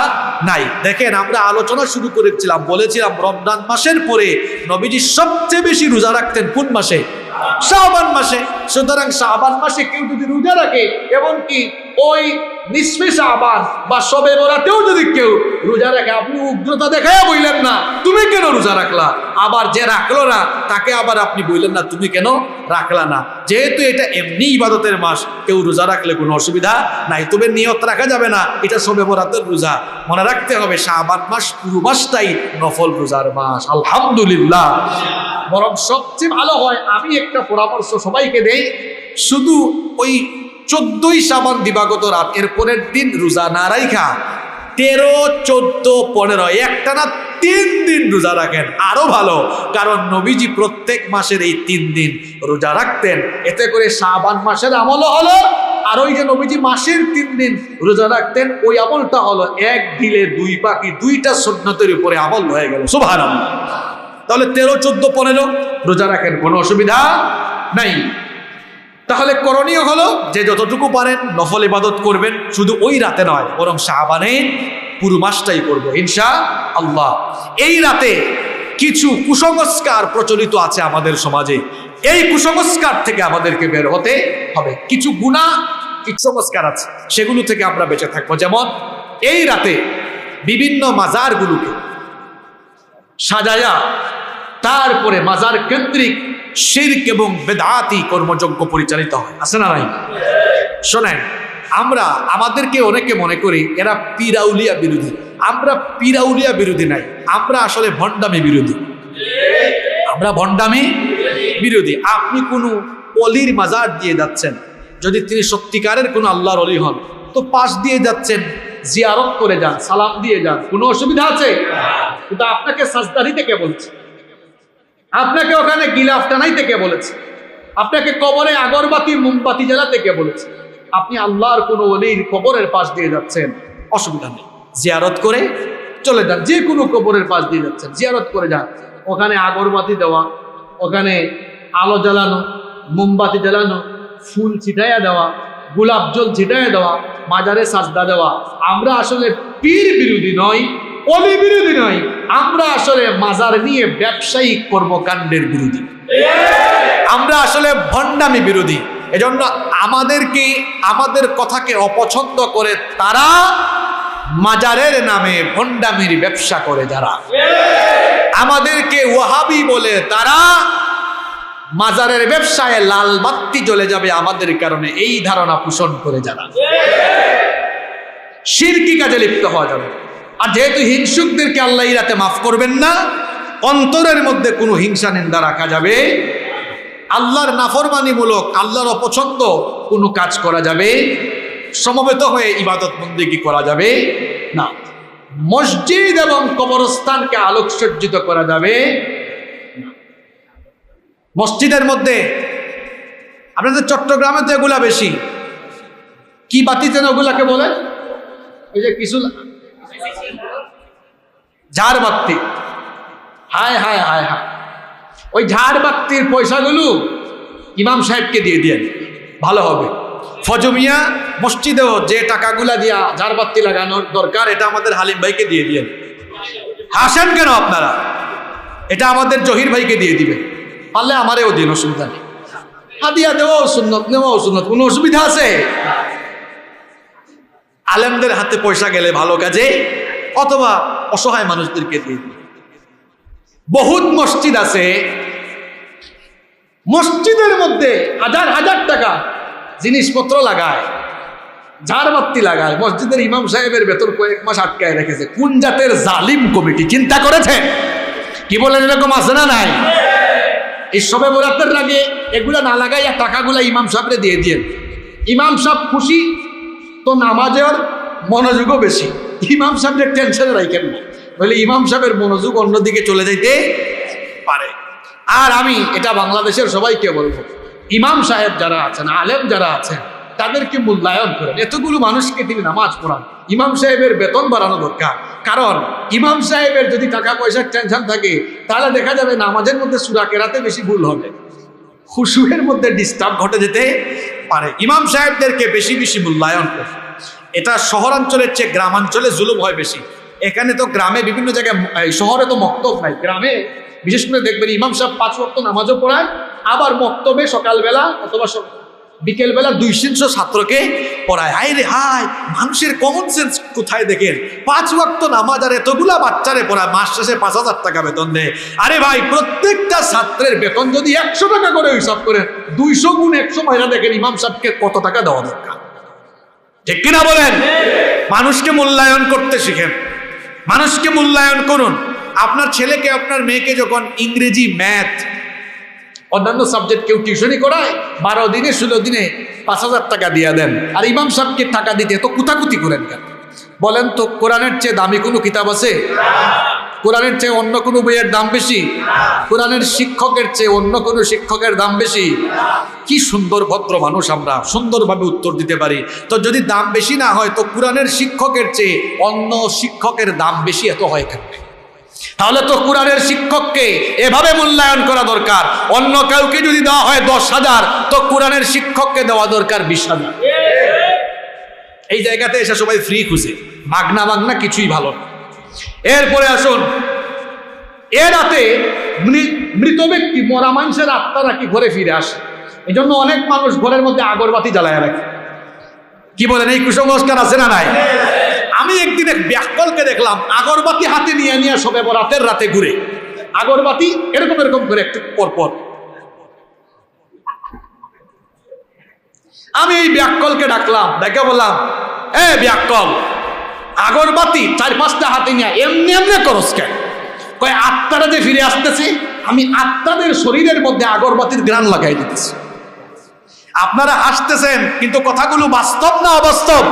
নাই। দেখেন, আমরা আলোচনা শুরু করেছিলাম, বলেছিলাম রমজান মাসের পরে নবীজি সবচেয়ে বেশি রোজা রাখতেন কোন মাসে? শাবান মাসে। সুতরাং শাবান মাসে কেউ যদি রোজা রাখে, এমনকি ওই নিসফে শাবান বা শবে বরাতেও যদি কেউ রোজা রাখে, আপনি উগ্রতা দেখায় বললেন না তুমি কেন রোজা রাখলা, আবার যে রাখলো না তাকে আবার আপনি বললেন না তুমি কেন রাখলা না। যেহেতু এটা এমনি ইবাদতের মাস, কেউ রোজা রাখলে কোনো অসুবিধা নাই। তবে নিয়ত রাখা যাবে না এটা শবে বরাতের রোজা, মনে রাখতে হবে শাবান মাস পুরো মাসটাই নফল রোজার মাস। আলহামদুলিল্লাহ। বরং সবচেয়ে ভালো হয়, আমি একটা পরামর্শ সবাইকে দেই, শুধু ওই 14ই শাবান দিবাগত রাত, এর পরের দিন রোজা না রাখা 13, 14, 15 একটানা 3 দিন রোজা রাখেন, আরো ভালো। কারণ নবীজি প্রত্যেক মাসের এই 3 দিন রোজা রাখতেন, এতে করে শাবান মাসের আমলও হলো, আর ওই যে নবীজি মাসের 3 দিন রোজা রাখতেন, ওই আমলটা হলো এক ঢিলে 2 পাখি, 2টা সুন্নতের উপরে আমল হয়ে গেল। সুবহানাল্লাহ। তাহলে 13, 14, 15 রোজা রাখেন, কোনো অসুবিধা নাই। তাহলে করণীয় হলো যে যতটুকু পারেন নফল ইবাদত করবেন, শুধু ওই রাতে নয়, বরং শাবানে পুরো মাসটাই করব ইনশাআল্লাহ। এই রাতে কিছু কুসংস্কার প্রচলিত আছে আমাদের সমাজে, এই কুসংস্কার থেকে আমাদেরকে বের হতে হবে। কিছু গুনাহ কুসংস্কার আছে, সেগুলো থেকে আমরা বেঁচে থাকবো। যেমন এই রাতে বিভিন্ন মাজারগুলোকে সাজায়া তারপরে মাজার কেন্দ্রিক শিরক এবং বেদাতি কর্মযজ্ঞ পরিচালিত হয়, আছে না নাই? শোনেন, আমরা আমাদেরকে অনেকে মনে করি এরা পীরাউলিয়া বিরোধী। আমরা পীরাউলিয়া বিরোধী নাই, আমরা আসলে ভণ্ডামি বিরোধী। আমরা ভণ্ডামি বিরোধী। আপনি কোনো অলির মাজার দিয়ে যাচ্ছেন, যদি তিনি সত্যিকারের কোনো আল্লাহর অলি হন, তো পাশ দিয়ে যাচ্ছেন, জিয়ারত করে যান, সালাম দিয়ে যান, কোনো অসুবিধা আছে? কিন্তু আপনাকে সাজদারিতে কে বলছে? আপনাকে ওখানে গিলাফ টানাইতে কে বলেছে? আপনাকে কবরে আগরবাতি মোমবাতি জ্বালাতে কে বলেছে? আপনি আল্লাহর কোনো অলির কবরের পাশ দিয়ে যাচ্ছেন, অসুবিধা নেই, জিয়ারত করে চলে যান। যে কোনো কবরের পাশ দিয়ে যাচ্ছেন, জিয়ারত করে যান। ওখানে আগরবাতি দেওয়া, ওখানে আলো জ্বালানো, মোমবাতি জ্বালানো, ফুল ছিটাইয়া দেওয়া, গোলাপ জল ছিটাইয়া দেওয়া, মাজারে সাজদা দেওয়া, আমরা আসলে পীর বিরোধী নই, অলি বিরোধী নই, আমরা আসলে মাজার নিয়ে ব্যবসায়িক কর্মকাণ্ডের বিরোধী। আমরা আসলে ভণ্ডামি বিরোধী। এজন্য আমাদেরকে, আমাদের কথাকে অপছন্দ করে তারা মাজারের নামে ভণ্ডামির ব্যবসা করে যারা, আমাদেরকে ওয়াহাবি বলে তারা মাজারের ব্যবসায় লাল বাতি জ্বলে যাবে আমাদের কারণে, এই ধারণা পোষণ করে যারা, শিরকি কাজে লিপ্ত হওয়া যাবে। আর যেহেতু হিংসুকদেরকে আল্লাহ এই রাতে মাফ করবেন না, অন্তরের মধ্যে কোনো হিংসা নিন্দা রাখা যাবে, আল্লাহর নাফরমানিমূলক, আল্লাহর অপছন্দ কোনো কাজ করা যাবে, সমবেত হয়ে ইবাদত বন্দেগী করা যাবে না। মসজিদ এবং কবরস্থানকে আলোকসজ্জিত করা যাবে না। মসজিদের মধ্যে আপনাদের চট্টগ্রামে তো এগুলা বেশি, কি বাতি যেন ওগুলাকে বলে, ওই যে কিছু ঝাড় বাতি, হায় হায় হায় হায়, ওই ঝাড় বাতির পয়সাগুলো ইমাম সাহেবকে দিয়ে দেন, ভালো হবে। ফজমিয়া মসজিদেও যে টাকাগুলা দিয়া ঝাড় বাতি লাগানোর দরকার, এটা আমাদের হালিম ভাইকে দিয়ে দিয়েন। হাসেন কেন আপনারা? এটা আমাদের জহির ভাইকে দিয়ে দিবেন, পারলে আমারেও দিন, অসুবিধা নেই। হাদিয়া দেওয়াও সুন্নত, নেওয়াও সুন্নত, কোনো অসুবিধা আছে? আলেমদের হাতে পয়সা গেলে ভালো কাজে, অথবা অসহায় মানুষদেরকে দিয়ে দিন। বহুত মসজিদ আছে, মসজিদের মধ্যে হাজার হাজার টাকা জিনিসপত্র লাগায়, ঝাড়বাতি লাগায়, মসজিদের ইমাম সাহেবের বেতন কয়েক মাস আটকায় রেখেছে। কোন জাতের জালিম কমিটি চিন্তা করেছে? কি বলেন, এরকম আছে না নাই? এই সবে বরাতের আগে এগুলা না লাগাইয়া টাকাগুলা ইমাম সাহেবরে দিয়ে দিয়েন। ইমাম সাহেব খুশি তো নামাজের মনোযোগও বেশি, ইমাম সাহেবের টেনশনে রাখেন না, বলে ইমাম সাহেবের মনোযোগ অন্যদিকে চলে যাইতে পারে। আর আমি এটা বাংলাদেশের সবাইকে বলবো, ইমাম সাহেব যারা আছেন, আলেম যারা আছেন, তাদেরকে মূল্যায়ন করেন। এতগুলো মানুষকে তিনি নামাজ পড়ান, ইমাম সাহেবের বেতন বাড়ানো দরকার। কারণ ইমাম সাহেবের যদি টাকা পয়সার টেনশন থাকে, তাহলে দেখা যাবে নামাজের মধ্যে সূরা কেরাতে বেশি ভুল হবে, খুশুয়ের মধ্যে ডিস্টার্ব ঘটে যেতে পারে। ইমাম সাহেবদেরকে বেশি বেশি মূল্যায়ন করে। এটা শহরাঞ্চলের চেয়ে গ্রামাঞ্চলে জুলুম হয় বেশি। এখানে তো গ্রামে বিভিন্ন জায়গায়, শহরে তো মক্তব নাই, গ্রামে বিশেষ করে দেখবেন ইমাম সাহেব 5 ওয়াক্ত নামাজও পড়ায়, আবার মক্তবে সকালবেলা অথবা বিকেলবেলা 200 ছাত্রকে পড়ায়। হায় রে হায়, মানুষের কমন সেন্স কোথায় দেখেন? 5 ওয়াক্ত নামাজ আর এতগুলা বাচ্চারে পড়ায়, মাস শেষে 5000 টাকা বেতন দেয়। আরে ভাই, প্রত্যেকটা ছাত্রের বেতন যদি 100 টাকা করে হিসাব করেন, 200 গুণ 100 মাইরা দেখেন ইমাম সাহেবকে কত টাকা দেওয়া দরকার, ঠিক কিনা বলেন? মানুষকে মূল্যায়ন করতে শিখেন, মানুষকে মূল্যায়ন করুন। আপনার ছেলেকে, আপনার মেয়েকে যখন ইংরেজি, ম্যাথ, অন্যান্য সাবজেক্ট কেউ টিউশনই করায়, 12 দিনে 16 দিনে 5000 টাকা দিয়ে দেন, আর ইমাম সাহেবকে টাকা দিতে তো কুতাকুতি করেন কেন? বলেন তো, কোরআনের চেয়ে দামি কোনো কিতাব আছে? কোরআনের চেয়ে অন্য কোনো বইয়ের দাম বেশি? কোরআনের শিক্ষকের চেয়ে অন্য কোনো শিক্ষকের দাম বেশি? কি সুন্দর ভদ্র মানুষ আমরা, সুন্দরভাবে উত্তর দিতে পারি। তো যদি দাম বেশি না হয়, তো কোরআনের শিক্ষকের চেয়ে অন্য শিক্ষকের দাম বেশি এত হয় কেন? তাহলে তো কোরআনের শিক্ষককে এভাবে মূল্যায়ন করা দরকার। অন্য কাউকে যদি দেওয়া হয় 10,000, তো কোরআনের শিক্ষককে দেওয়া দরকার 20,000। এই জায়গাতে এসে সবাই ফ্রি খুঁজে, মাগনা মাগনা কিছুই ভালো না। এরপরে আসুন, এ রাতে মৃত ব্যক্তি, মরা মানুষের আত্মা নাকি ঘরে ফিরে আসে। এই জন্য অনেক মানুষ ঘরের মধ্যে আগরবাতি জ্বালায় রাখে। কি বলেন, এই কুসংস্কার আছে না নাই? আমি একদিন এক ব্যাককলকে দেখলাম আগরবাতি হাতে নিয়ে নিয়ে শবে বরাতের রাতে ঘুরে, আগরবাতি এরকম এরকম করে একটু পরপর। আমি এই ব্যাককলকে ডাকলাম, ডেকে বললাম, এ ব্যাককল, আগরবাতি 4-5টা হাতে নিয়ে এমনি এমনি করস কেন? কয় আত্মারা যে ফিরে আসতেছে, আমি আত্মাদের শরীরের মধ্যে আগরবাতির ঘ্রাণ লাগাই দিতেছি। আপনারা আসতেছেন কিন্তু কথাগুলো বাস্তব না অবাস্তব?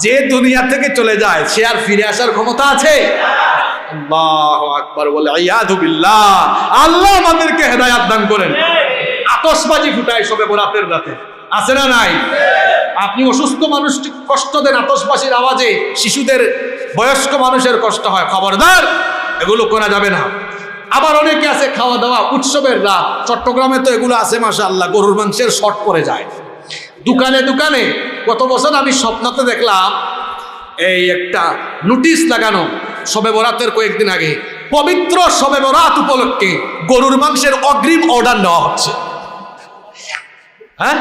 যে দুনিয়া থেকে চলে যায় সে আর ফিরে আসার ক্ষমতা আছে? আল্লাহু আকবার বলে আইয়াযু বিল্লাহ। আল্লাহ আমাদেরকে হেদায়েত দান করেন। আতশবাজি ফুটায় শবে বরাতের রাতে, আছে না নাই? আপনি অসুস্থ মানুষকে কষ্ট দেন আতশবাজির আওয়াজে, শিশুদের, বয়স্ক মানুষের কষ্ট হয়, খবরদার, এগুলো করা যাবে না। আবার অনেকে আছে খাওয়া দাওয়া উৎসবের রাত, চট্টগ্রামে তো এগুলো আছে মাশাআল্লাহ, গরুর মাংসের শর্ট পড়ে যায় দোকানে দোকানে। গত বছর আমি স্বপ্নতে দেখলাম এই একটা নোটিশ লাগানো শবে বরাতের কয়েকদিন আগে, পবিত্র শবে বরাত উপলক্ষে গরুর মাংসের অগ্রিম অর্ডার নেওয়া হচ্ছে। হ্যাঁ,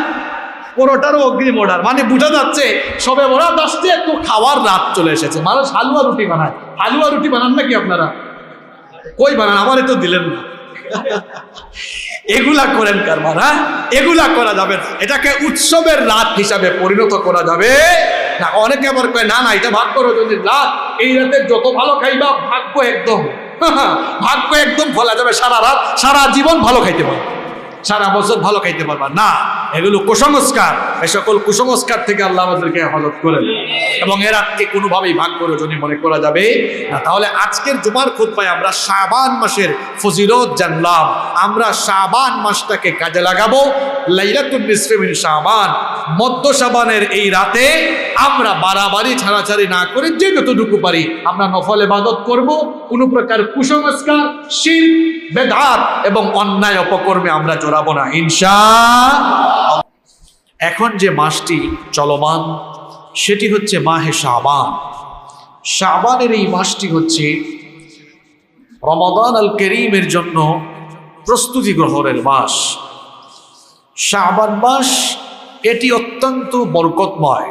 পুরোটারও অগ্রিম অর্ডার, মানে বোঝা যাচ্ছে শবে বরাত আসছে তো খাওয়ার রাত চলে এসেছে। মানুষ হালুয়া রুটি বানায়, হালুয়া রুটি বানান নাকি আপনারা? কই বানান, আমারে তো দিলেন না। এগুলা করেন কারবার, হ্যাঁ, এগুলা করা যাবে না। এটাকে উৎসবের রাত হিসাবে পরিণত করা যাবে না। অনেকে আবার কয় না না, এটা ভাগ্য রজনীর রাত, এই রাতে যত ভালো খাইবা ভাগ্য একদম, ভাগ্য একদম ফলা যাবে, সারা রাত সারা জীবন ভালো খাইতে পারবে, সারা বছর ভালো খাইতে পারবা না। এগুলো কুসংস্কার। এই সকল কুসংস্কার থেকে আল্লাহ আমাদেরকে হেফাজত করেন এবং এর আজকে কোনোভাবেই ভাগ্য রজনী মনে করা যাবে না। তাহলে আজকের জুমার খুতবায় আমরা শাবান মাসের ফজিলত জানলাম। আমরা শাবান মাসটাকে কাজে লাগাবো। লাইলাতুন নিসফে মিন শাবান, মধ্য শাবানের এই রাতে আমরা বাড়াবাড়ি ছাড়াছাড়ি না করে যে যতটুকু পারি আমরা নফল ইবাদত করব। কোনো প্রকার কুসংস্কার, শিরক, বেদাত এবং অন্যায় অপকর্মে আমরা জড়াবো না ইনশাআল্লাহ। এখন যে মাসটি চলমান সেটি হচ্ছে মাহে শাবান। শাবানের এই মাসটি হচ্ছে রমাদান আল কারীমের জন্য প্রস্তুতি গ্রহণের মাস। শাবান মাস এটি অত্যন্ত বরকতময়,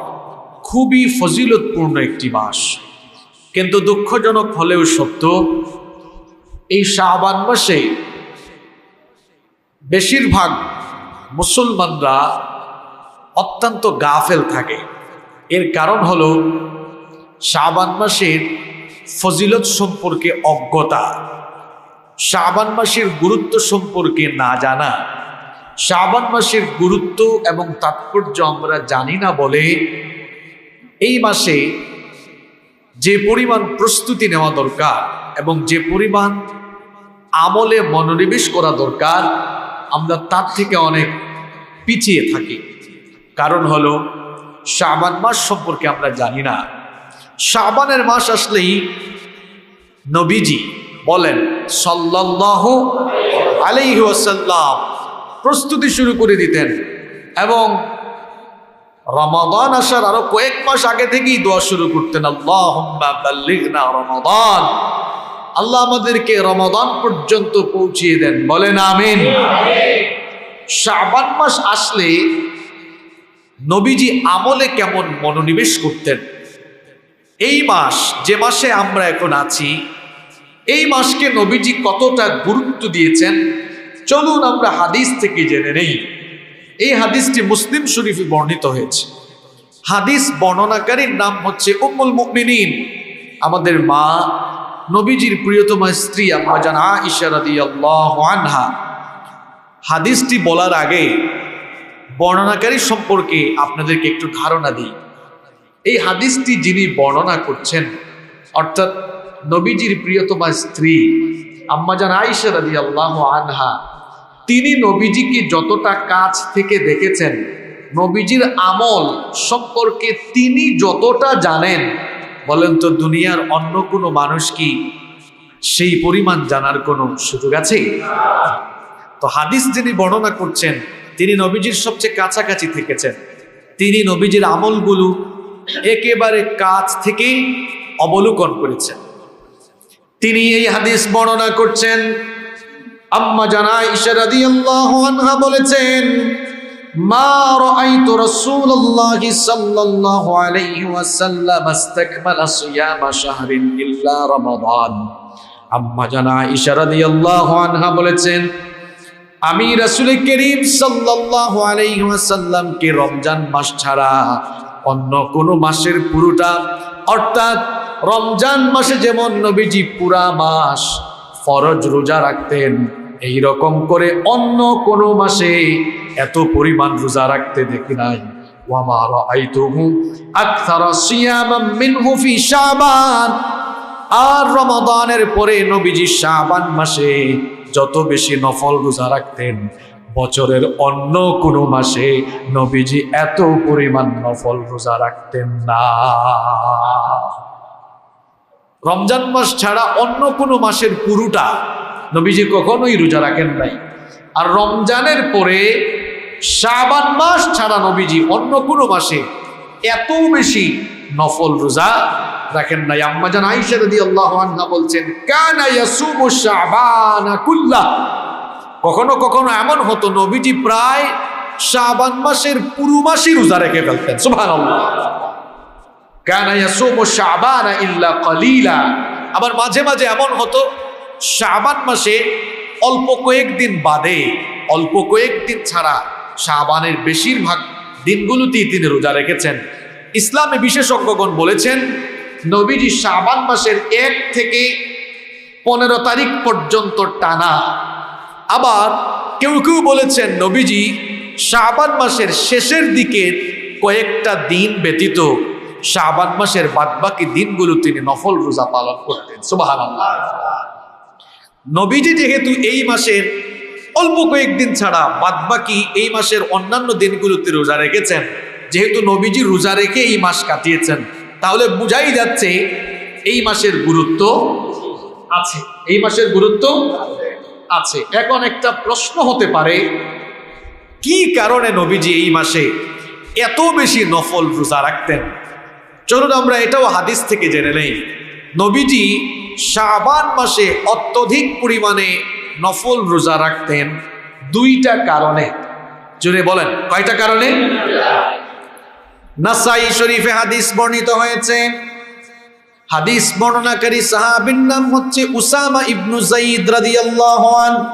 খুবই ফজিলতপূর্ণ একটি মাস। কিন্তু দুঃখজনক হলেও সত্য, এই শাবান মাসে বেশিরভাগ মুসলমানরা অত্যন্ত গাফেল থাকে। এর কারণ হলো শাবান মাসের ফজিলত সম্পর্কে অজ্ঞতা, শাবান মাসের গুরুত্ব সম্পর্কে না জানা। শাবান মাসের গুরুত্ব এবং তাৎপর্য আমরা জানি না বলে এই মাসে যে পরিমাণ প্রস্তুতি নেওয়া দরকার এবং যে পরিমাণ আমলে মনোনিবেশ করা দরকার আমরা তার থেকে অনেক পিছিয়ে থাকি। কারণ হলো শাবান মাস সম্পর্কে আমরা জানি না। শাবানের মাস আসলেই নবীজি বলেন সাল্লাল্লাহু আলাইহি ওয়াসাল্লাম প্রস্তুতি শুরু করে দিতেন এবং রমাদান আসার আরো কয়েক মাস আগে থেকেই দোয়া শুরু করতেন, আল্লাহুম্মা বাল্লিগনা রমাদান, আল্লাহ আমাদেরকে রমাদান পর্যন্ত পৌঁছিয়ে দেন, বলেন আমিন। শাবান মাস আসলে নবীজি আমলে কেমন মনোনিবেশ করতেন, এই মাস যে মাসে আমরা এখন আছি এই মাসকে নবীজি কতটা গুরুত্ব দিয়েছেন চলুন আমরা হাদিস থেকে জেনে নেই। এই হাদিসটি মুসলিম শরীফে বর্ণিত হয়েছে। হাদিস বর্ণনাকারীর নাম হচ্ছে উম্মুল মুমিনিন, আমাদের মা নবীজির প্রিয়তমা স্ত্রী আম্মা জান আয়েশা রাদিয়াল্লাহু আনহা। হাদিসটি বলার আগে বর্ণনাকারী সম্পর্কে আপনাদেরকে একটু ধারণা দিই। এই হাদিসটি যিনি বর্ণনা করছেন অর্থাৎ নবীজির প্রিয়তমা স্ত্রী আম্মা জান আয়েশা রাদিয়াল্লাহু আনহা, তিনি নবীজিকে যতটা কাছ থেকে দেখেছেন, নবীজির আমল সম্পর্কে তিনি যতটা জানেন, বলেন তো দুনিয়ার অন্য কোনো মানুষ কি সেই পরিমাণ জানার কোনো সুযোগ আছে? তো হাদিস যিনি বর্ণনা করছেন তিনি নবীজির সবচেয়ে কাছাকাছি থেকেছেন, তিনি নবীজির আমলগুলো একেবারে কাছ থেকেই অবলোকন করেছেন। তিনি এই হাদিস বর্ণনা করছেন, আম্মা জান আয়েশা রাদিয়াল্লাহু আনহা বলেছেন, মা রাআইতু রাসূলুল্লাহি সাল্লাল্লাহু আলাইহি ওয়াসাল্লাম ইসতাকমালা সিয়ামা শাহরিন ইল্লা রমাদান। আম্মা জানা আয়েশা রাদিয়াল্লাহু আনহা বলেছেন, আমি রাসূল করিম সাল্লাল্লাহু আলাইহি ওয়াসাল্লামকে রমজান মাস ছাড়া অন্য কোন মাসের পুরোটা, অর্থাৎ রমজান মাসে যেমন নবীজি পুরা মাস ফরজ রোজা রাখতেন, এই রকম করে অন্য কোন মাসে এত পরিমাণ রোজা রাখতে দেখি নাই। ওয়া মা রাআইতুহু আকসারা সিয়ামান মিনহু ফি শাবান। আর রমাদানের পরে নবীজি শাবান মাসে যত বেশি নফল রোজা রাখতেন, বছরের অন্য কোন মাসে নবীজি এত পরিমাণ নফল রোজা রাখতেন না। রমজান মাস ছাড়া অন্য কোন মাসের পুরোটা নবীজি কখনোই রোজা রাখেন নাই। আর রমজানের পরে শাবান মাস ছাড়া নবীজি অন্য কোন মাসে এত বেশি নফল রোজা রাখেন নাই। আম্মা জান আয়েশা রাদিয়াল্লাহু আনহা বলছেন, কানা ইয়াসুমু শাবানা কুল্লাহ। কখনো কখনো এমন হতো নবীজি প্রায় শাবান মাসের পুরো মাসই রোজা রেখে ফেলতেন। সুবহানাল্লাহ। কানা ইয়াসুমু শাবানা ইল্লা কলিলা। আবার মাঝে মাঝে এমন হতো শাবান মাসে অল্প কয়েকদিন বাদে, অল্প কয়েকদিন ছাড়া শাবানের বেশিরভাগ দিনগুলোতেই তিনি রোজা রেখেছেন। ইসলামে বিশেষজ্ঞগণ বলেছেন, নবীজি শাবান মাসের 1 থেকে 15 তারিখ পর্যন্ত টানা। আবার কেউ কেউ বলেছেন নবীজি শাবান মাসের শেষের দিকে কয়েকটা দিন ব্যতীত শাবান মাসের বাদবাকি দিনগুলো তিনি নফল রোজা পালন করতেন। সুবহানাল্লাহ। নবীজি যেহেতু এই মাসের অল্প কয়েকদিন ছাড়া বাদবাকি এই মাসের অন্যান্য দিনগুলোতে রোজা রেখেছেন, যেহেতু নবীজি রোজা রেখে এই মাস কাটিয়েছেন, তাহলে বুঝাই যাচ্ছে এই মাসের গুরুত্ব আছে। এই মাসের গুরুত্ব আছে। এখন একটা প্রশ্ন হতে পারে, কি কারণে নবীজি এই মাসে এত বেশি নফল রোজা রাখতেন? চলুন আমরা এটাও হাদিস থেকে জেনে নেই। নবীজি শাবান মাসে অত্যধিক পরিমাণে নফল রোজা রাখতেন 2টা কারণে। জোরে বলেন, কয়টা কারণে? নাসাই শরীফে হাদিস বর্ণিত হয়েছে। হাদিস বর্ণনাকারী সাহাবীর নাম হচ্ছে উসামা ইবনু যায়েদ রাদিয়াল্লাহু আনহু।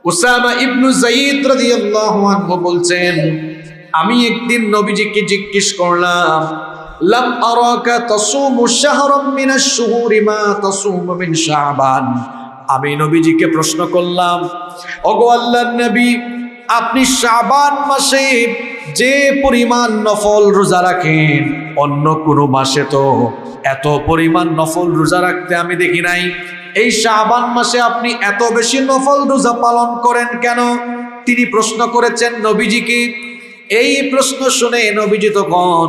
উসামা ইবনু যায়েদ রাদিয়াল্লাহু আনহু বলছেন, আমি একদিন নবীজিকে জিজ্ঞেস করলাম, লাম আরাকা তাসুমু শাহরাম মিনাশ শুহুরি মা তাসুমু মিন শাবান। আমি নবীজিকে প্রশ্ন করলাম, ওগো আল্লাহর নবী, আপনি শাবান মাসে যে পরিমাণ নফল রোজা রাখেন, অন্য কোনো মাসে তো এত পরিমাণ নফল রোজা রাখতে আমি দেখি নাই। এই শাবান মাসে আপনি এত বেশি নফল রোজা পালন করেন কেন? তিনি প্রশ্ন করেছেন নবীজিকে। এই প্রশ্ন শুনে নবীজি তখন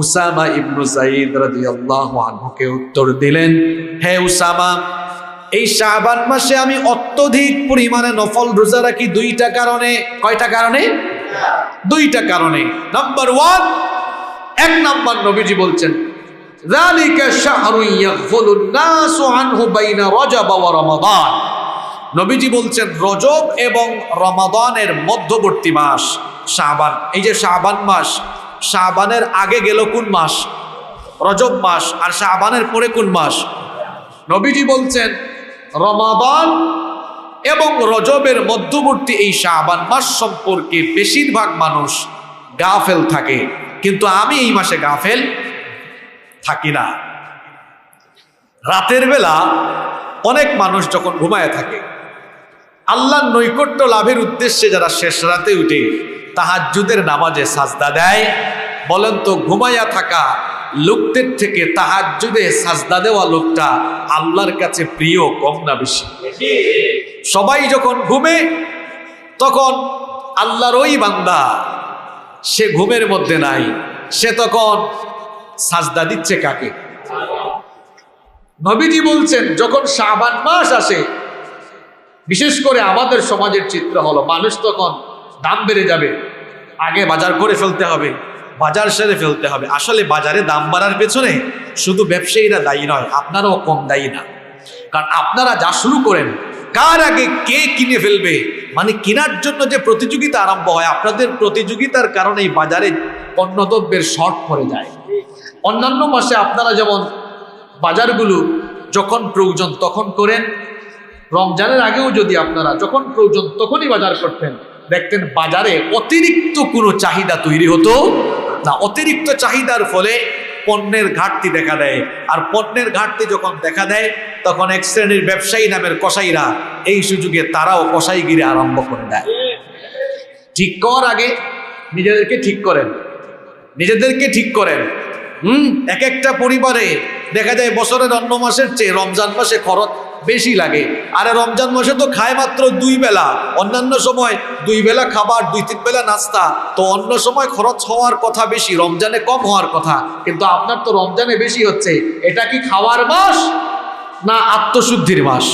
উসামা ইবনু যায়েদ রাদিয়াল্লাহু আনহুকে উত্তর দিলেন, হে উসামা, এই শাবান মাসে আমি অত্যধিক পরিমাণে নফল রোজা রাখি 2টা কারণে। কয়টা কারণে? 2টা কারণে। নাম্বার 1, 1 নাম্বার নবীজি বলছেন, যালিকা শাহরুন ইয়াগফুলুন নাসু আনহু বাইনা রজব ওয়া রমাদান। নবীজি বলছেন রজব এবং রমাদানের মধ্যবর্তী মাস শাবান। এই যে শাবান মাস, শাবানের আগে গেল কোন মাস? রজব মাস। আর শাবানের পরে কোন মাস? নবীজি বলছেন রমাদান এবং রজবের মধ্যবর্তী এই শাবান মাস সম্পর্কে বেশিরভাগ মানুষ গাফেল থাকে, কিন্তু আমি এই মাসে গাফেল থাকি না। রাতের বেলা অনেক মানুষ যখন ঘুমায় থাকে, আল্লাহর নৈকট্য লাভের উদ্দেশ্যে যারা শেষ রাতে উঠে তাহাজ্জুদের নামাজে সাজদা দেয়, বলেন তো ঘুমাইয়া থাকা লোকদের থেকে তাহাজ্জুদে সাজদা দেওয়া লোকটা আল্লাহর কাছে প্রিয় কম না বেশি? সবাই যখন ঘুমে তখন আল্লাহর ওই বান্দা সে ঘুমের মধ্যে নাই, সে তখন সাজদা দিচ্ছে কাকে? নবীজি বলছেন যখন শাবান মাস আসে, বিশেষ করে আমাদের সমাজের চিত্র হলো মানুষ তখন দাম বেড়ে যাবে, আগে বাজার করে ফেলতে হবে, বাজার সেরে ফেলতে হবে। আসলে বাজারে দাম বাড়ার পেছনে শুধু ব্যবসায়ীরা দায়ী নয়, আপনারাও কম দায়ী না। কারণ আপনারা যা শুরু করেন, কার আগে কে কিনে ফেলবে, মানে কেনার জন্য যে প্রতিযোগিতা আরম্ভ হয়, আপনাদের প্রতিযোগিতার কারণে এই বাজারে পণ্যদ্রব্যের শর্ট পড়ে যায়। অন্যান্য মাসে আপনারা যেমন বাজারগুলো যখন প্রয়োজন তখন করেন, রমজানের আগেও যদি আপনারা যখন প্রয়োজন তখনই বাজার করতেন, দেখতেন বাজারে অতিরিক্ত কোনো চাহিদা তৈরি হতো না। অতিরিক্ত চাহিদার ফলে পণ্যের ঘাটতি দেখা দেয়, আর পণ্যের ঘাটতি যখন দেখা দেয় তখন এক শ্রেণীর ব্যবসায়ী নামের কসাইরা এই সুযোগে তারাও কসাইগিরি আরম্ভ করে দেয়। ঠিক করার আগে নিজেদেরকে ঠিক করেন, নিজেদেরকে ঠিক করেন। এক একটা পরিবারে দেখা যায় বছরের অন্য মাসের চেয়ে রমজান মাসে খরচ বেশি লাগে। আরে রমজান মাসে তো খায় মাত্র 2 বেলা, অন্যান্য সময় 2 বেলা খাবার 2-3 বেলা নাস্তা, তো অন্য সময় খরচ হওয়ার কথা বেশি, রমজানে কম হওয়ার কথা, কিন্তু আপনার তো রমজানে বেশি হচ্ছে। এটা কি খাওয়ার মাস না আত্মশুদ্ধির মাস?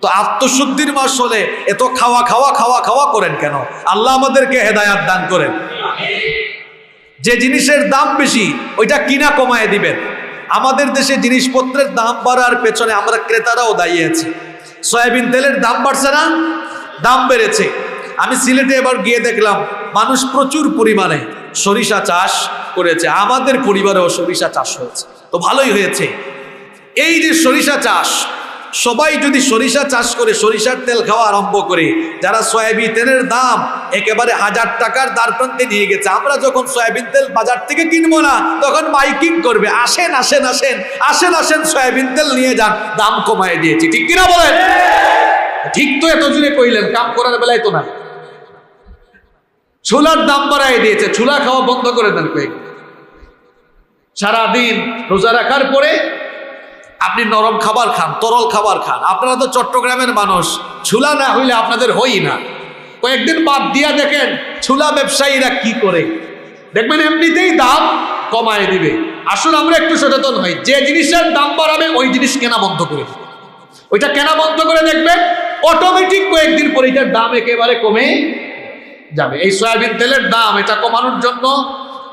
তো আত্মশুদ্ধির মাস হলে এত খাওয়া খাওয়া খাওয়া খাওয়া করেন কেন? আল্লাহ আমাদেরকে হেদায়াত দান করেন। যে জিনিসের দাম বেশি ওইটা কিনা কমায় দিবেন। আমাদের দেশে জিনিসপত্রের দাম বাড়ার পেছনে আমরা ক্রেতারাও দায়ী আছি। সয়াবিন তেলের দাম বাড়ছে না? দাম বেড়েছে। আমি সিলেটে এবার গিয়ে দেখলাম মানুষ প্রচুর পরিমাণে সরিষা চাষ করেছে, আমাদের পরিবারেও সরিষা চাষ হয়েছে, তো ভালোই হয়েছে। এই যে সরিষা চাষ, সবাই যদি সরিষা চাষ করে সরিষার তেল খাওয়া আরম্ভ করে, যারা সয়াবিন তেলের দাম একেবারে 1000 টাকার দ্বারপ্রান্তে নিয়ে গেছে, আমরা যখন সয়াবিন তেল বাজার থেকে কিনবো না তখন মাইকিং করবে, আসেন আসেন আসেন আসেন আসেন সয়াবিন তেল নিয়ে যান, দাম কমায় দিয়েছি। ঠিক কিনা বলেন? ঠিক তো এত জুড়ে কইলেন, কাম করার বেলায় তো না। ছোলার দাম বাড়ায় দিয়েছে, ছোলা খাওয়া বন্ধ করে দেন কয়েক। সারাদিন রোজা রাখার পরে আপনি নরম খাবার খান, তরল খাবার খান। আপনারা তো চট্টগ্রামের মানুষ, ছোলা না হইলে আপনাদের হই না। কয়েকদিন বাদ দিয়া দেখেন ছোলা ব্যবসায়ীরা কি করে, দেখবেন এমনিতেই দাম কমায় দিবে। আসুন আমরা একটু সচেতন হই, যে জিনিসের দাম বাড়াবে ওই জিনিস কেনা বন্ধ করে দেবে। ওইটা কেনা বন্ধ করে দেখবেন অটোমেটিক কয়েকদিন পরে এটার দাম একেবারে কমে যাবে। এই সয়াবিন তেলের দাম এটা কমানোর জন্য,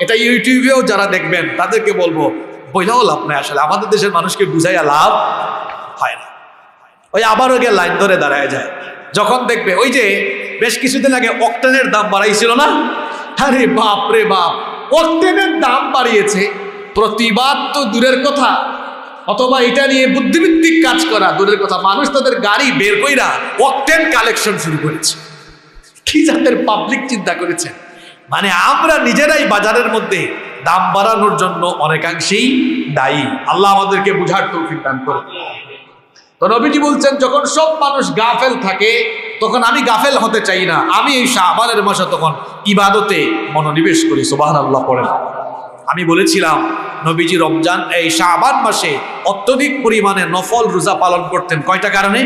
এটা ইউটিউবেও যারা দেখবেন তাদেরকে বলবো, বইলাও লাভ নাই। আসলে আমাদের দেশের মানুষকে বুঝাইয়া লাভ হয় না। ওই আবারও গিয়ে লাইন ধরে দাঁড়ায় যায়। যখন দেখবে ওই যে বেশ কিছুদিন আগে অক্টেনের দাম বাড়াইছিল না, আরে বাপ রে বাপ, অক্টেনের দাম বাড়িয়েছে, প্রতিবাদ তো দূরের কথা, অথবা এটা নিয়ে বুদ্ধিভিত্তিক কাজ করা দূরের কথা, মানুষ তাদের গাড়ি বের কইরা অক্টেন কালেকশন শুরু করেছে। কি জাতের পাবলিক চিন্তা করেছে? মানে আমরা নিজেরাই বাজারের মধ্যে দাম বাড়ানোর জন্য অনেকাংশেই দায়ী। আল্লাহ আমাদেরকে বুঝার তৌফিক দান করুন। তো নবীজি বলছেন, যখন সব মানুষ গাফেল থাকে তখন আমি গাফেল হতে চাই না, আমি এই শাবানের মাসে তখন ইবাদতে মনোনিবেশ করি। সুবহানাল্লাহ পড়েন। আমি বলেছিলাম নবীজি রমজান এই শাবান মাসে অত্যধিক পরিমাণে নফল রোজা পালন করতেন। কয়টা কারণে?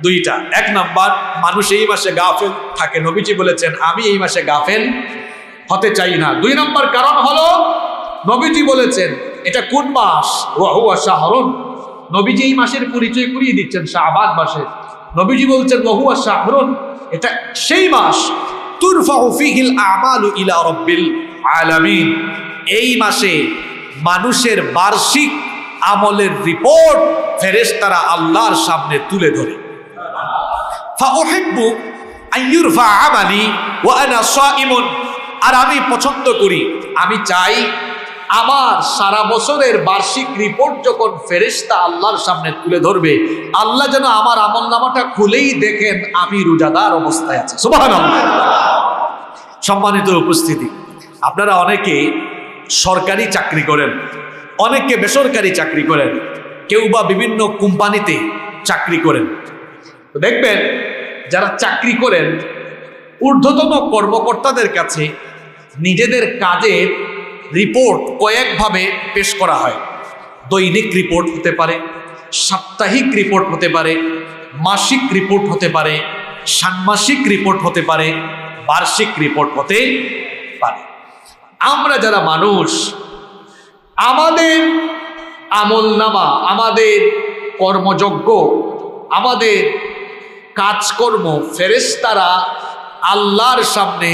2টা। 1 নাম্বার, মানুষ এই মাসে গাফেল থাকে, নবীজি বলেছেন আমি এই মাসে গাফেল হতে চাই না। 2 নম্বর কারণ হলো নবীজি বলেছেন এটা কোন মাস? ওয়া হুয়া শাহরুন। নবীজি এই মাসের পরিচয় করিয়ে দিচ্ছেন শাবান মাসে। নবীজি বলছেন ওয়া হুয়া শাহরুন, এটা সেই মাস তুরফাউ ফীহিল আমালু ইলা রাব্বিল আলামিন। এই মাসে মানুষের বার্ষিক আমলের রিপোর্ট ফেরেশতারা আল্লাহর সামনে তুলে ধরে। ফাউহিব্বু আন ইউরফা আমালি ওয়া আনা সাইমুন। আর আমি পছন্দ করি, আমি চাই আমার সারা বছরের বার্ষিক রিপোর্ট যখন ফেরেশতা আল্লাহর সামনে তুলে ধরবে, আল্লাহ যেন আমার আমলনামাটা খুলেই দেখেন আমি রোজাদার অবস্থায় আছি। সুবহানাল্লাহ। সম্মানিত উপস্থিতি, আপনারা অনেকে সরকারি চাকরি করেন, অনেকে বেসরকারি চাকরি করেন, কেউ বা বিভিন্ন কোম্পানিতে চাকরি করেন। তো দেখবেন যারা চাকরি করেন ঊর্ধ্বতন কর্মকর্তাদের কাছে নিজেদের কাজের রিপোর্ট কয়েকভাবে পেশ করা হয়। দৈনিক রিপোর্ট হতে পারে, সাপ্তাহিক রিপোর্ট হতে পারে, মাসিক রিপোর্ট হতে পারে, ষান্মাসিক রিপোর্ট হতে পারে, বার্ষিক রিপোর্ট হতে পারে। আমরা যারা মানুষ, আমাদের আমলনামা, আমাদের কর্মযজ্ঞ, আমাদের কাজকর্ম ফেরেশতারা আল্লাহর সামনে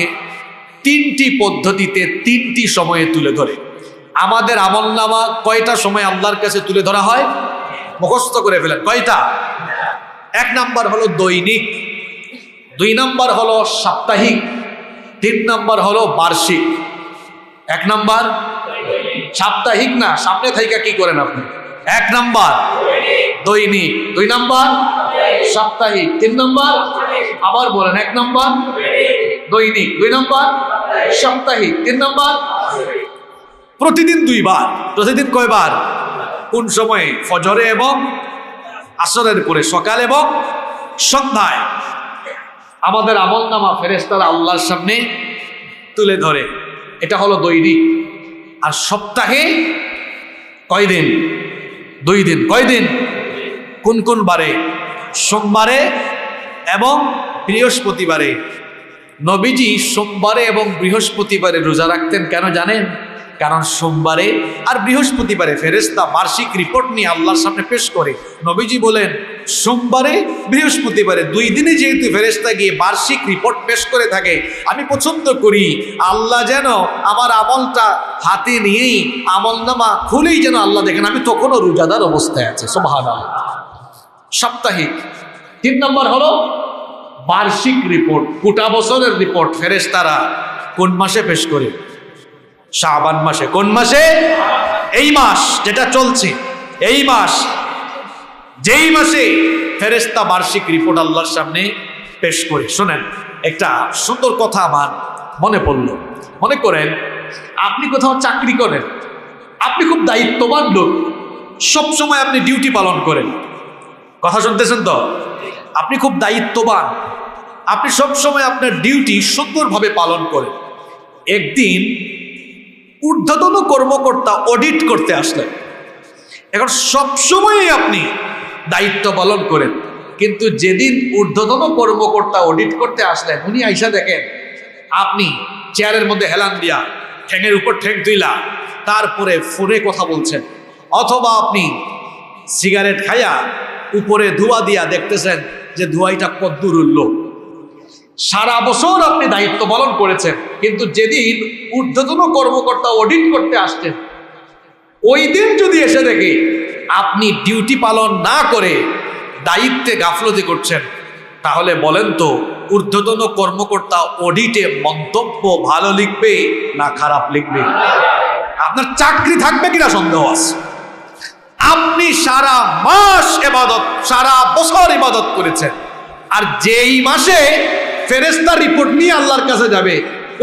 3টি পদ্ধতিতে 3টি সময়ে তুলে ধরে। আমাদের আমলনামা কয়টা সময় আল্লাহর কাছে তুলে ধরা হয়? মুখস্থ করে ফেলেন কয়টা? 1 নাম্বার হলো দৈনিক। 2 নাম্বার হলো সাপ্তাহিক, 3 নাম্বার হলো বার্ষিক। 1 নাম্বার সাপ্তাহিক না, সামনে থাইকা কি করেন আপনি? 1 নাম্বার দৈনিক, 2 নাম্বার সাপ্তাহিক, 3 নাম্বার আবার বলেন 1 নাম্বার দৈনিক, 2 নাম্বার সাপ্তাহিক, 3 নাম্বার প্রতিদিন 2 বার। প্রতিদিন কয়বার? কোন সময়ে? ফজরে এবং আসরের পরে, সকাল এবং সন্ধ্যায়। আমাদের আমলনামা ফেরেশতারা আল্লাহর সামনে তুলে ধরে। এটা হলো দৈনিক। আর সপ্তাহে কয়দিন? 2 দিন। কয়দিন? কোন কোন বারে? সোমবারে এবং বৃহস্পতিবারে। নবীজি সোমবারে এবং বৃহস্পতিবারে রোজা রাখতেন। কেন জানেন? কারণ সোমবারে আর বৃহস্পতিবারে ফেরেশতা বার্ষিক রিপোর্ট নিয়ে আল্লাহর সামনে পেশ করে। নবীজি বলেন সোমবারে বৃহস্পতিবারে 2 দিনে যেহেতু ফেরেশতা গিয়ে বার্ষিক রিপোর্ট পেশ করে থাকে, আমি পছন্দ করি আল্লাহ যেন আমার আমলটা হাতে নিয়েই আমলনামা খুলেই যেন আল্লাহ দেখেন আমি তখনও রোজাদার অবস্থায় আছে। সুবহানাল্লাহ। সাপ্তাহিক। 3 নম্বর হলো বার্ষিক রিপোর্ট, গোটা বছরের রিপোর্ট ফেরেশতারা কোন মাসে পেশ করে? শাবান মাসে। কোন মাসে? এই মাস যেটা চলছে, এই মাস, যেই মাসে ফেরেশতা বার্ষিক রিপোর্ট আল্লাহর সামনে পেশ করে। শোনেন, একটা সুন্দর কথা আমার মনে পড়ল। মনে করেন আপনি কোথাও চাকরি করেন, আপনি খুব দায়িত্ববান লোক, সবসময় আপনি ডিউটি পালন করেন। কথা শুনতেছেন তো? আপনি খুব দায়িত্ববান, আপনি সবসময় আপনার ডিউটি সুন্দরভাবে পালন করেন। একদিন ঊর্ধ্বতন কর্মকর্তা অডিট করতে আসলেন। এখন সবসময় আপনি দায়িত্ব পালন করেন, কিন্তু যেদিন ঊর্ধ্বতন কর্মকর্তা অডিট করতে আসলেন, উনি আইসা দেখেন আপনি চেয়ারের মধ্যে হেলান দিয়া, ঠ্যাঙের উপর ঠ্যাং তুইলা তারপরে ফোনে কথা বলছেন, অথবা আপনি সিগারেট খাইয়া উপরে ধোঁয়া দিয়া দেখতেছেন যে ধোঁয়াইটা কদ্দুর উঠল। সারা বছর আপনি দায়িত্ব পালন করেছেন, কিন্তু যেদিন ঊর্ধ্বতন কর্মকর্তা অডিট করতে আসছেন, ওই দিন যদি এসে দেখে আপনি ডিউটি পালন না করে দায়িত্বে গাফলতি করছেন, তাহলে বলেন তো ঊর্ধ্বতন কর্মকর্তা অডিটে মন্তব্য ভালো লিখবে না খারাপ লিখবে? আপনার চাকরি থাকবে কিনা সন্দেহ আছে। আপনি সারা মাস ইবাদত, সারা বছর ইবাদত করেছেন, আর যেই মাসে ফেরেশতা রিপোর্ট নিয়ে আল্লাহর কাছে যাবে,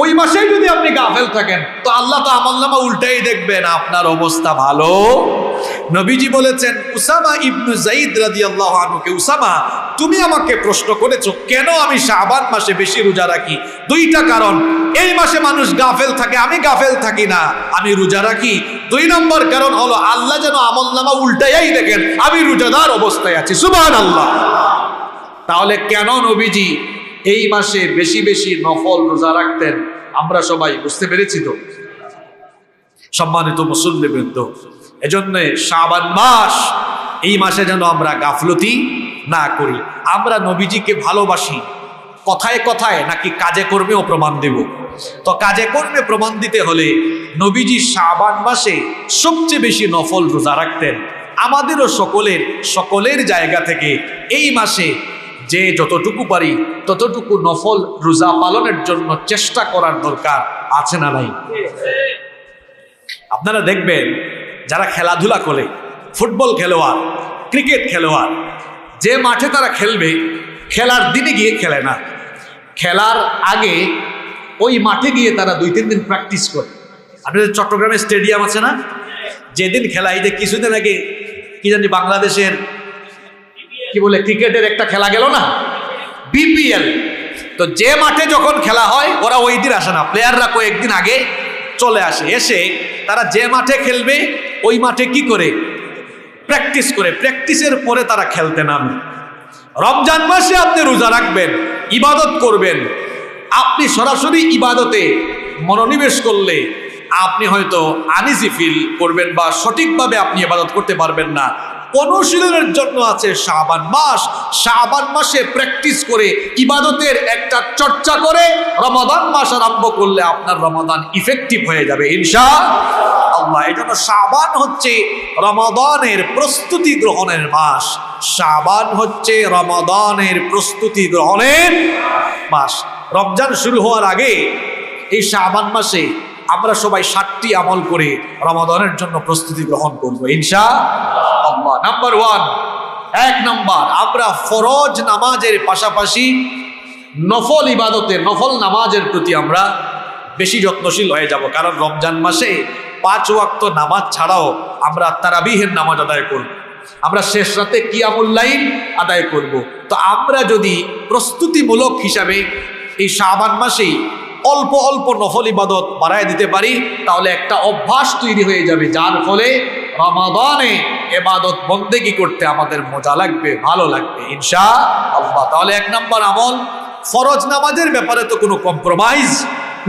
ওই মাসেই যদি আপনি গাফেল থাকেন, তো আল্লাহ তো আমলনামা উল্টাই দেখবেন, আপনার অবস্থা ভালো। নবীজি বলেছেন উসামা ইবনু যায়েদ রাদিয়াল্লাহু আনহুকে, উসামা তুমি আমাকে প্রশ্ন করেছো কেন আমি শাবান মাসে বেশি রোজা রাখি? 2টা কারণ। এই মাসে মানুষ গাফেল থাকে, আমি গাফেল থাকি না, আমি রোজা রাখি। 2 নম্বর কারণ হলো আল্লাহ যেন আমলনামা উল্টাই দেখেন আমি রোজাদার অবস্থায় আছি। সুবহানাল্লাহ। তাহলে কেন নবীজি এই মাসে বেশি বেশি নফল রোজা রাখতেন আমরা সবাই বুঝতে পেরেছি তো? সম্মানিত মুসল্লিবৃন্দ, এজন্য শাবান মাস, এই মাসে যেন আমরা গাফলতি না করি। আমরা নবীজিকে ভালোবাসি কথায় কথায় নাকি কাজে কর্মেও প্রমাণ দেব? তো কাজে কর্মে প্রমাণ দিতে হলে নবীজি শাবান মাসে সবচেয়ে বেশি নফল রোজা রাখতেন। আমাদেরও সকলের জায়গা থেকে এই মাসে যে যতটুকু পারি ততটুকু নফল রোজা পালনের জন্য চেষ্টা করার দরকার আছে না নাই? আপনারা দেখবেন যারা খেলাধুলা করে, ফুটবল খেলোয়াড়, ক্রিকেট খেলোয়াড়, যে মাঠে তারা খেলবে খেলার দিনে গিয়ে খেলে না, খেলার আগে ওই মাঠে গিয়ে তারা 2-3 দিন প্র্যাকটিস করে। আপনাদের চট্টগ্রামে স্টেডিয়াম আছে না? যেদিন খেলা, এই যে কিছুদিন আগে কি জানি বাংলাদেশের কি বলে ক্রিকেটের একটা খেলা গেল না, বিপিএল, তো যে মাঠে যখন খেলা হয় ওরা ওই দিন আসে না, প্লেয়াররা কয়েকদিন আগে চলে আসে। এসে তারা যে মাঠে খেলবে ওই মাঠে কি করে? প্র্যাকটিস করে। প্র্যাকটিসের পরে তারা খেলতে নামে। রমজান মাসে আপনি রোজা রাখবেন, ইবাদত করবেন, আপনি সরাসরি ইবাদতে মনোনিবেশ করলে আপনি হয়তো আনইজি ফিল করবেন বা সঠিকভাবে আপনি ইবাদত করতে পারবেন না। অনুশীলনের জন্য আছে শাবান মাস। শাবান মাসে প্র্যাকটিস করে ইবাদতের একটা চর্চা করে রমাদান মাস আরম্ভ করলে আপনার রমাদান ইফেক্টিভ হয়ে যাবে ইনশাআল্লাহ। আল্লাহ। এই জন্য শাবান হচ্ছে রমাদানের প্রস্তুতি গ্রহণের মাস। শাবান হচ্ছে রমাদানের প্রস্তুতি গ্রহণের মাস। রমজান শুরু হওয়ার আগে এই শাবান মাসে আমরা সবাই 7টি আমল করে রমাদানের জন্য প্রস্তুতি গ্রহণ করব ইনশাআল্লাহ। নাম্বার 1, 1 নাম্বার, আমরা ফরজ নামাজের পাশাপাশি নফল ইবাদতের, নফল নামাজের প্রতি আমরা বেশি যত্নশীল হয়ে যাব। কারণ রমজান মাসে 5 ওয়াক্ত নামাজ ছাড়াও আমরা তারাবিহের নামাজ আদায় করব, আমরা শেষ রাতে কিয়ামুল লাইল আদায় করব। তো আমরা যদি প্রস্তুতিমূলক হিসাবে এই শাবান মাসেই অল্প অল্প নফল ইবাদত বাড়ায় দিতে পারি, তাহলে একটা অভ্যাস তৈরি হয়ে যাবে, যার ফলে রমাদানে ইবাদত বন্দেগী করতে আমাদের মজা লাগবে, ভালো লাগবে ইনশাআল্লাহ। তাহলে 1 নাম্বার আমল, ফরজ নামাজের ব্যাপারে তো কোনো কম্প্রোমাইজ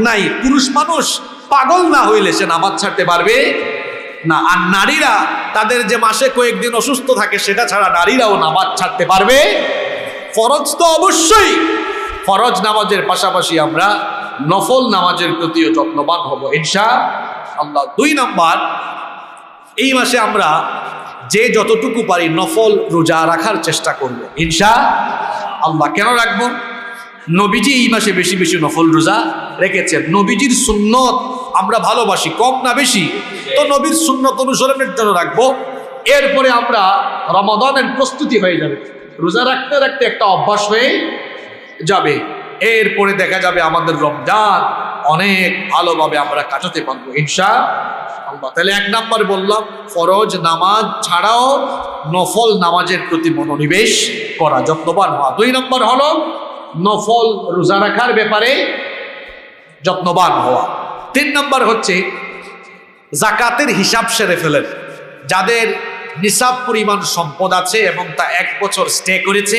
নাই। পুরুষ মানুষ পাগল না হইলে সে নামাজ ছাড়তে পারবে না। আর নারীরা তাদের যে মাসে কয়েকদিন অসুস্থ থাকে সেটা ছাড়া নারীরাও নামাজ ছাড়তে পারবে। ফরজ তো অবশ্যই, ফরজ নামাজের পাশাপাশি আমরা নফল নামাজের প্রতিও যত্নবান হব ইনশাআল্লাহ। 2 নাম্বার, এই মাসে আমরা যে যতটুকু পারি নফল রোজা রাখার চেষ্টা করব ইনশাআল্লাহ। কেন রাখবো? নবীজি এই মাসে বেশি বেশি নফল রোজা রেখেছেন। নবীজির সুন্নত আমরা ভালোবাসি, কম না বেশি, তো নবীর সুন্নত অনুসরণের জন্য রাখবো। এরপরে আমরা রমাদানের প্রস্তুতি হয়ে যাবে, রোজা রাখতে রাখতে একটা অভ্যাস হয়ে যাবে। এরপরে দেখা যাবে আমাদের রমজান অনেক ভালোভাবে আমরা কাটাতে পারবো ইনশাআল্লাহ। তাহলে 1 নাম্বার বললাম, ফরজ নামাজ ছাড়াও নফল নামাজের প্রতি মনোনিবেশ করা, যত্নবান হওয়া। 2 নাম্বার হলো নফল রোজা রাখার ব্যাপারে যত্নবান হওয়া। 3 নাম্বার হচ্ছে জাকাতের হিসাব সেরে ফেলেন। যাদের নিসাব পরিমাণ সম্পদ আছে এবং তা 1 বছর স্টে করেছে,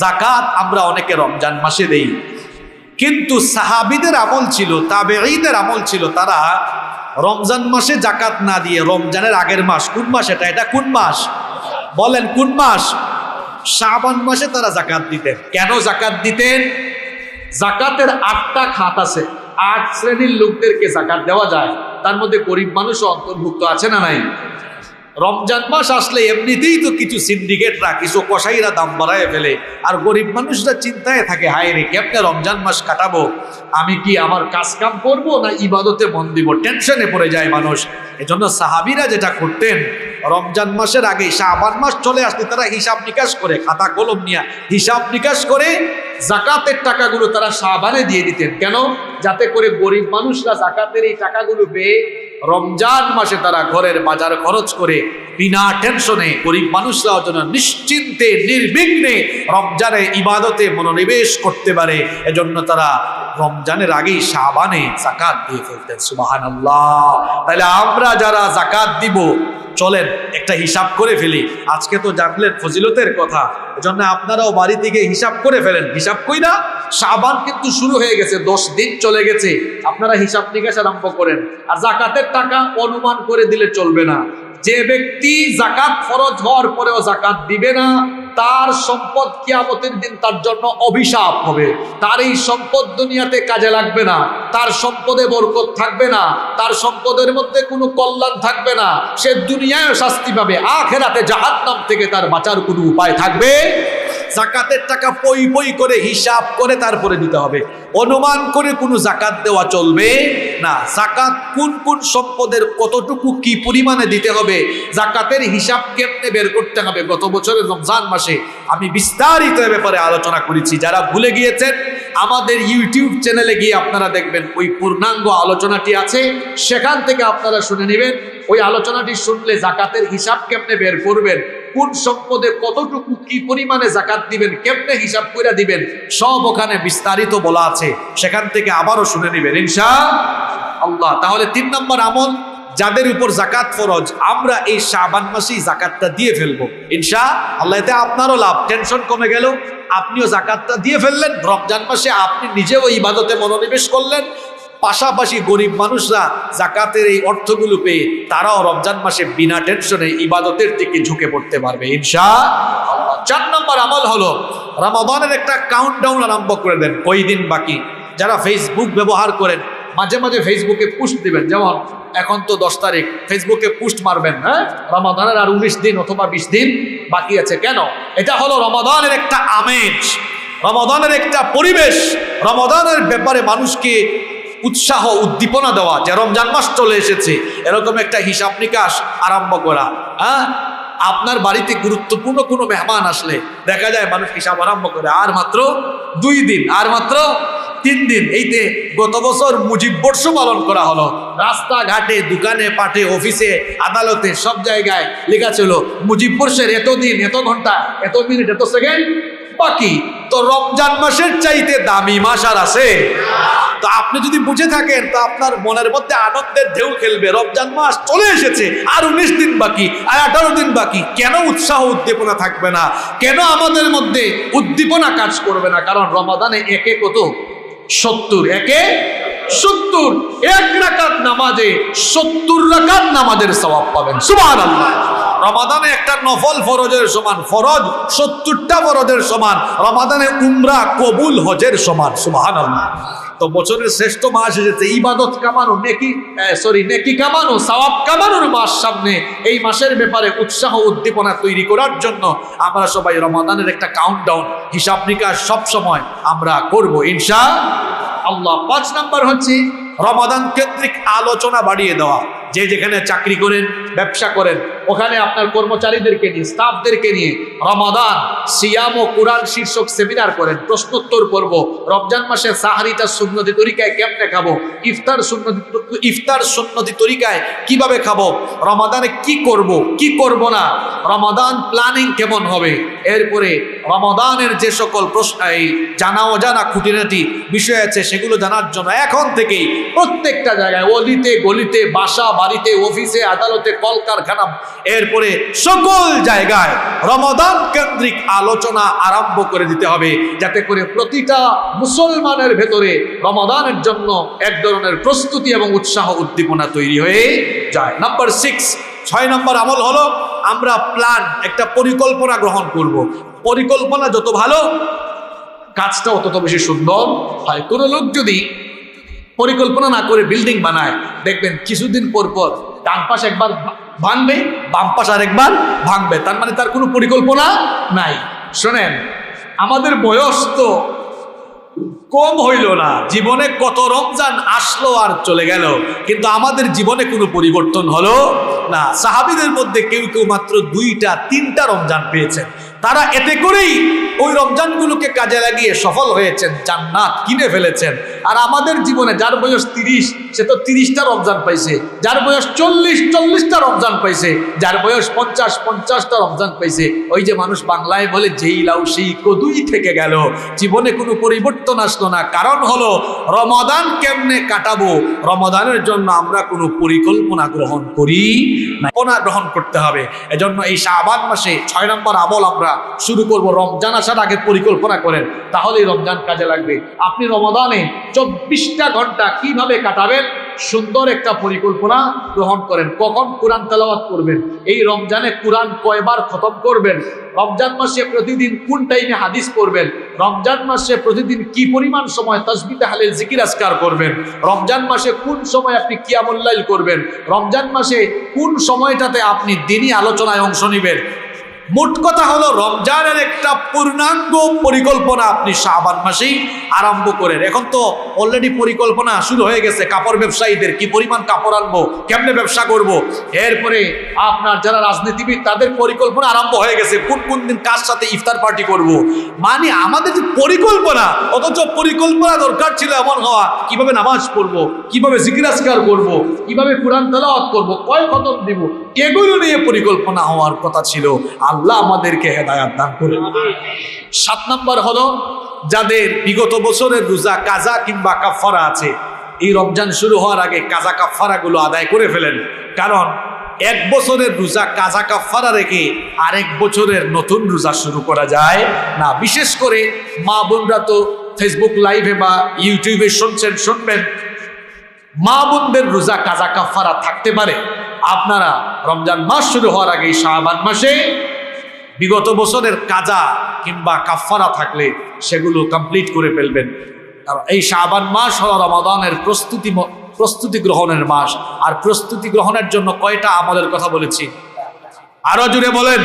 জাকাত আমরা অনেকে রমজান মাসে দেই, কিন্তু সাহাবীদের আমল ছিল, তাবেঈদের আমল ছিল, তারা রমজান মাসে জাকাত না দিয়ে রমজানের আগের মাস, কোন মাস এটা কোন মাস বলেন, কোন মাস? শাবান মাসে তারা জাকাত দিতেন। কেন জাকাত দিতেন? জাকাতের 8টা খাত আছে, 8 শ্রেণীর লোকদেরকে জাকাত দেওয়া যায়, তার মধ্যে গরিব মানুষও অন্তর্ভুক্ত আছে না নাই? রমজান মাস আসলে এমনিতেই তো কিছু সিন্ডিকেটরা, কিছু কসাইরা দাম বাড়ায় ফেলে, আর গরিব মানুষরা চিন্তায় থাকে, হায় রে কেমনে রমজান মাস কাটাবো, আমি কি আমার কাজ কাম করবো না ইবাদতে মন দিব, টেনশনে পড়ে যায় মানুষ। এজন্য সাহাবীরা যেটা করতেন, রমজান মাসের আগে শাবান মাস চলে আসলে তারা হিসাব নিকাশ করে, খাতা কলম নিয়ে হিসাব নিকাশ করে জাকাতের টাকাগুলো তারা শাবানে দিয়ে দিতেন। কেন? যাতে করে গরিব মানুষরা জাকাতের এই টাকাগুলো পেয়ে রমজান মাসে তারা ঘরের বাজার খরচ করে বিনা টেনশনে গরিব মানুষরাও যেন নিশ্চিন্তে নির্বিঘ্নে রমজানে ইবাদতে মনোনিবেশ করতে পারে। এজন্য তারা রমজানের আগেই শাবানে জাকাত দিয়ে ফেলতেন। সুবহানাল্লাহ। তাহলে আমরা যারা জাকাত দিব, চলেন একটা হিসাব করে ফেলি। আজকে তো জানলেন ফজিলতের কথা, এজন্য আপনারাও বাড়ি থেকে হিসাব করে ফেলেন। হিসাব কইরা শাবান কিন্তু শুরু হয়ে গেছে, 10 দিন চলে গেছে, আপনারা হিসাব নিকাশ আরম্ভ করেন। আর জাকাতের টাকা অনুমান করে দিলে চলবে না। যে ব্যক্তি জাকাত ফরজ হওয়ার পরেও জাকাত দিবে না, তার সম্পদ কিয়ামতের দিন তার জন্য অভিশাপ হবে। তার এই সম্পদ দুনিয়াতে কাজে লাগবে না, তার সম্পদে বরকত থাকবে না, তার সম্পদের মধ্যে কোনো কল্যাণ থাকবে না। সে দুনিয়ায় শাস্তি পাবে, আখিরাতে জাহান্নাম থেকে তার বাঁচার কোনো উপায় থাকবে। জাকাতের টাকা পই পই করে হিসাব করে তারপরে দিতে হবে, অনুমান করে কোনো জাকাত দেওয়া চলবে না। জাকাত কোন কোন সম্পদের কতটুকু কি পরিমাণে দিতে হবে, জাকাতের হিসাব কেমনে বের করতে হবে, গত বছরের রমজান মাসে আমি বিস্তারিত ব্যাপারে আলোচনা করেছি। যারা ভুলে গিয়েছেন, আমাদের ইউটিউব চ্যানেলে গিয়ে আপনারা দেখবেন ওই পূর্ণাঙ্গ আলোচনাটি আছে, সেখান থেকে আপনারা শুনে নেবেন। ওই আলোচনাটি শুনলে জাকাতের হিসাব কেমনে বের করবেন, কোন সম্পদে কতটুকু কি পরিমাণে জাকাত দিবেন, কেমনে হিসাব করে দিবেন, সব ওখানে বিস্তারিত বলা আছে, সেখান থেকে আবারও শুনে নেবেন ইনশাআল্লাহ। তাহলে 3 নম্বর আমল, যাদের উপর জাকাত ফরজ, আমরা এই শাবান মাসেই জাকাতটা দিয়ে ফেলবো ইনশাআল্লাহ। এতে আপনারও লাভ, টেনশন কমে গেল, আপনিও জাকাতটা দিয়ে ফেললেন, রমজান মাসে আপনি নিজেও ইবাদতে মনোনিবেশ করলেন, পাশাপাশি গরিব মানুষরা জাকাতের এই অর্থগুলো পেয়ে তারাও রমজান মাসে বিনা টেনশনে ইবাদতের দিকে ঝুঁকে পড়তে পারবে ইনশাআল্লাহ। 4 নম্বর আমল হলো রমাদানের একটা কাউন্টডাউন আরম্ভ করে দেন, কয়দিন বাকি। যারা ফেসবুক ব্যবহার করেন, মাঝে মাঝে ফেসবুকে পোস্ট দিবেন, যেমন এখন তো 10 তারিখ, ফেসবুকে পোস্ট মারবেন, হ্যাঁ রমাদানের আর 19 দিন অথবা 20 দিন বাকি আছে। কেন? এটা হলো রমাদানের একটা আমেজ, রমাদানের একটা পরিবেশ, রমাদানের ব্যাপারে মানুষকে উৎসাহ উদ্দীপনা দেওয়া, যে রমজান মাস চলে এসেছে এরকম একটা হিসাব নিকাশ আরম্ভ করা। হ্যাঁ, আপনার বাড়িতে গুরুত্বপূর্ণ কোনো মেহমান আসলে দেখা যায় মানুষ হিসাব আরম্ভ করে, আর মাত্র 2 দিন, আর মাত্র 3 দিন। এইতে গত বছর মুজিব বর্ষ পালন করা হলো, রাস্তাঘাটে, দোকানে, পাটে, অফিসে, আদালতে সব জায়গায় লেখা ছিল মুজিব বর্ষের এত দিন, এত ঘন্টা, এত মিনিট, এত সেকেন্ড বাকি। তো রমজান মাসের চাইতে দামি মাস আর আছে? তো আপনি যদি বুঝে থাকেন তো আপনার মনের মধ্যে আনন্দের ঢেউ খেলবে, রমজান মাস চলে এসেছে, আর 19 দিন বাকি, আর 18 দিন বাকি। কেন উৎসাহ উদ্দীপনা থাকবে না? কেন আমাদের মধ্যে উদ্দীপনা কাজ করবে না? কারণ রমাদানে একে কত 70, একে 70, 1 রাকাত নামাজে 70 রাকাত নামাজের সওয়াব পাবেন। সুবহানাল্লাহ। রমাদানে একটা নফল ফরজের সমান, ফরজ 70টা ফরজের সমান, রমাদানে উমরা কবুল হজের সমান। সুবহানাল্লাহ। তো বছরের শ্রেষ্ঠ মাস এসেছে, ইবাদত কামানো, নেকি কামানো, সওয়াব কামানোর মাস সামনে। এই মাসের ব্যাপারে উৎসাহ উদ্দীপনা তৈরি করার জন্য আমরা সবাই রমাদানের একটা কাউন্টডাউন, হিসাব নিকাশ সব সময় আমরা করব ইনশাআল্লাহ। 5 নাম্বার হচ্ছে রমাদান কেন্দ্রিক আলোচনা বাড়িয়ে দেওয়া। যে যেখানে চাকরি করেন, ব্যবসা করেন, ওখানে আপনার কর্মচারীদেরকে নিয়ে, স্টাফদেরকে নিয়ে রমাদান সিয়াম ও কুরআন শীর্ষক সেমিনার করেন, প্রশ্নোত্তর পর্ব। রমজান মাসে সাহারিটা সুন্নতি তরিকায় কেমনে খাবো, ইফতার সুন্নতি তরিকায় কিভাবে খাবো, রমাদানে কি করব, কি করব না, রমাদান প্ল্যানিং কেমন হবে। এরপরে রমাদানের যে সকল প্রশ্ন, এই জানা অজানা খুঁটিনাটি বিষয় আছে, সেগুলো জানার জন্য এখন থেকেই প্রত্যেকটা জায়গায়, অলিতে গলিতে, বাসা বাড়িতে, অফিসে, আদালতে, কলকারখানা, এরপরে সকল জায়গায় রমাদান কেন্দ্রিক আলোচনা আরম্ভ করে দিতে হবে, যাতে করে প্রতিটা মুসলমানের ভেতরে রমাদানের জন্য এক ধরনের প্রস্তুতি এবং উৎসাহ উদ্দীপনা তৈরি হয়ে যায়। নাম্বার 6 নম্বর আমল হলো আমরা একটা পরিকল্পনা গ্রহণ করব। পরিকল্পনা যত ভালো, কাজটা তত বেশি সুন্দর হয়। কোনো লোক যদি পরিকল্পনা না করে বিল্ডিং বানায়, দেখবেন কিছুদিন পর পর ডান পাশ একবার ভাঙবে, বাম পাশ আরেকবার ভাঙবে। তার মানে তার কোনো পরিকল্পনা নাই। শোনেন, আমাদের বয়স তো কম হইল না, জীবনে কত রমজান আসলো আর চলে গেল, কিন্তু আমাদের জীবনে কোনো পরিবর্তন হলো না। সাহাবীদের মধ্যে কেউ কেউ মাত্র 2টা 3টা রমজান পেয়েছেন, তারা এতে করেই ওই রমজানগুলোকে কাজে লাগিয়ে সফল হয়েছেন, জান্নাত কিনে ফেলেছেন। আর আমাদের জীবনে যার বয়স 30, সে তো 30টা রমজান পাইছে, যার বয়স 40টা রমজান পাইছে, যার বয়স 50টা রমজান পাইছে। ওই যে মানুষ বাংলায় বলে, যেই লাউ সেই কদুই থেকে গেল, জীবনে কোনো পরিবর্তন আসলো না। কারণ হলো রমাদান কেমনে কাটাবো, রমাদানের জন্য আমরা কোনো পরিকল্পনা গ্রহণ করি না, গ্রহণ করতে হবে। এজন্য এই শাবান মাসে 6 নম্বর আমল আমরা শুরু করব। রমজান আসার আগে পরিকল্পনা করেন, তাহলেই রমজান কাজে লাগবে। আপনি রমাদানে 24টা ঘন্টা কিভাবে কাটাবেন, সুন্দর একটা পরিকল্পনা গ্রহণ করেন। কখন কোরআন তেলাওয়াত করবেন, এই রমজানে কোরআন কয়বার খতম করবেন, রমজান মাসে প্রতিদিন কোন টাইমে হাদিস পড়বেন, রমজান মাসে প্রতিদিন কি পরিমাণ সময় তাসবিহ তাহলিল জিকির আজকার করবেন, রমজান মাসে কোন সময় আপনি কিয়ামুল লাইল করবেন, রমজান মাসে কোন সময়টাতে আপনি দ্বীনি আলোচনায় অংশ নেবেন। মোট কথা হলো রমজানের একটা পূর্ণাঙ্গ পরিকল্পনা আপনি শাবান মাসেই আরম্ভ করেন। এখন তো অলরেডি পরিকল্পনা শুরু হয়ে গেছে কাপড় ব্যবসায়ীদের, কি পরিমাণ কাপড় আনবো, কেমনে ব্যবসা করব। এরপরে আপনার যারা রাজনীতিবিদ, তাদের পরিকল্পনা আরম্ভ হয়ে গেছে, কোন দিন কার সাথে ইফতার পার্টি করব। মানে আমাদের যে পরিকল্পনা, অথচ পরিকল্পনা দরকার ছিল এমন হওয়া, কিভাবে নামাজ পড়বো, কিভাবে জিকির আজকার করবো, কিভাবে কোরআন তেলাওয়াত করবো, কয় খতম দিব, এগুলো নিয়ে পরিকল্পনা হওয়ার কথা ছিল। আল্লাহ আমাদেরকে হেদায়াত দান করুন। 7 নম্বর হলো যাদের বিগত বছরের রোজা কাজা কিংবা কাফারা আছে, এই রমজান শুরু হওয়ার আগে কাজা কাফারা গুলো আদায় করে ফেলেন। কারণ 1 বছরের রোজা কাজা কাফারা রেখে আরেক বছরের নতুন রোজা শুরু করা যায় না। বিশেষ করে মা বোনরা তো ফেসবুক লাইভে বা ইউটিউবে শুনবেন, মা বোনদের রোজা কাজা কাফারা থাকতে পারে। আপনারা রমজান মাস শুরু হওয়ার আগে শাবান মাসে বিগত বছরের কাজা কিংবা কাফারা থাকলে সেগুলো কমপ্লিট করে ফেলবেন। কারণ এই শাবান মাস হলো রমাদানের প্রস্তুতি গ্রহণের মাস। আর প্রস্তুতি গ্রহণের জন্য কয়টা আমলের কথা বলেছি? আরো জুড়ে বলেন।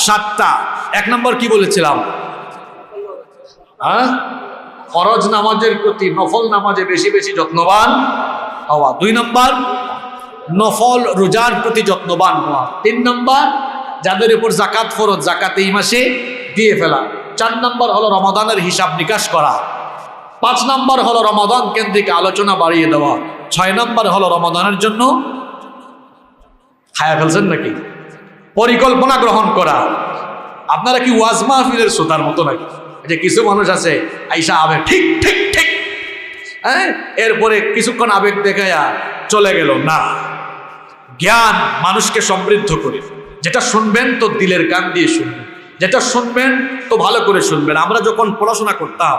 7টা। 1 নম্বর কি বলেছিলাম? ফরজ নামাজের প্রতি নফল নামাজে বেশি বেশি যত্নবান হওয়া। 2 নম্বর নফল রোজার প্রতি যত্নবান হওয়া। 3 নম্বর যাদের উপর জাকাত ফরজ জাকাত এই মাসে দিয়ে ফেলা। 4 নম্বর হলো রমাদানের হিসাব নিকাশ করা। 5 নম্বর হলো রমাদান কেন্দ্রিক আলোচনা বাড়িয়ে দেওয়া। 6 নম্বর হলো রমাদানের জন্য খায়া ফেলছেন নাকি পরিকল্পনা গ্রহণ করা। আপনারা কি ওয়াজ মাহফিলের শ্রোতার মতো নাকি? যে কিছু মানুষ আছে আইসা আবেগ ঠিক ঠিক ঠিক, হ্যাঁ, এরপরে কিছুক্ষণ আবেগ দেখায়া চলে গেল। না, জ্ঞান মানুষকে সমৃদ্ধ করে। যেটা শুনবেন তো দিলের কান দিয়ে শুনবেন, যেটা শুনবেন তো ভালো করে শুনবেন। আমরা যখন পড়াশোনা করতাম,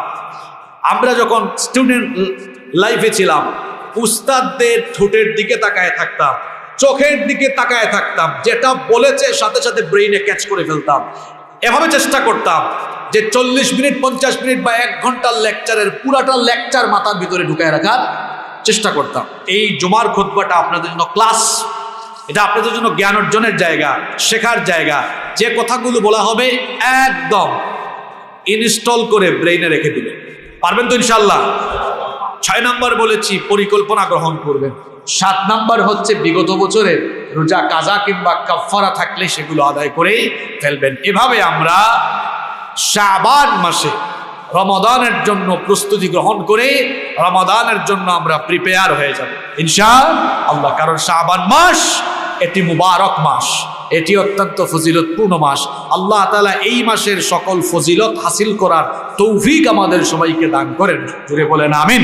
আমরা যখন স্টুডেন্ট লাইফে ছিলাম, উস্তাদদের ঠোঁটের দিকে তাকায় থাকতাম, চোখের দিকে তাকায় থাকতাম, যেটা বলেছে সাথে সাথে ব্রেইনে ক্যাচ করে ফেলতাম। এভাবে চেষ্টা করতাম যে 40 মিনিট 50 মিনিট বা 1 ঘন্টার লেকচারের পুরাটা লেকচার মাথার ভিতরে ঢুকায় রাখার চেষ্টা করতাম। এই জুমার খুতবাটা আপনাদের জন্য ক্লাস, এটা আপনাদের জন্য জ্ঞান অর্জনের জায়গা, শেখার জায়গা। যে কথাগুলো বলা হবে একদম ইনস্টল করে ব্রেইনে রেখে দিবেন। পারবেন তো ইনশাল্লাহ? 6 নম্বর বলেছি পরিকল্পনা গ্রহণ করবেন। 7 নম্বর হচ্ছে বিগত বছরের রোজা কাজা কিংবা কাফারা থাকলে সেগুলো আদায় করে ফেলবেন। এভাবে আমরা শাবান মাসে রমাদানের জন্য প্রস্তুতি গ্রহণ করে রমাদানের জন্য আমরা প্রিপেয়ার হয়ে যাব ইনশাআল্লাহ। কারণ শাবান মাস এটি মুবারক মাস, এটি অত্যন্ত ফজিলতপূর্ণ মাস। আল্লাহ তাআলা এই মাসের সকল ফজিলত হাসিল করার তৌফিক আমাদের সবাইকে দান করেন। জুড়ে বলেন আমিন।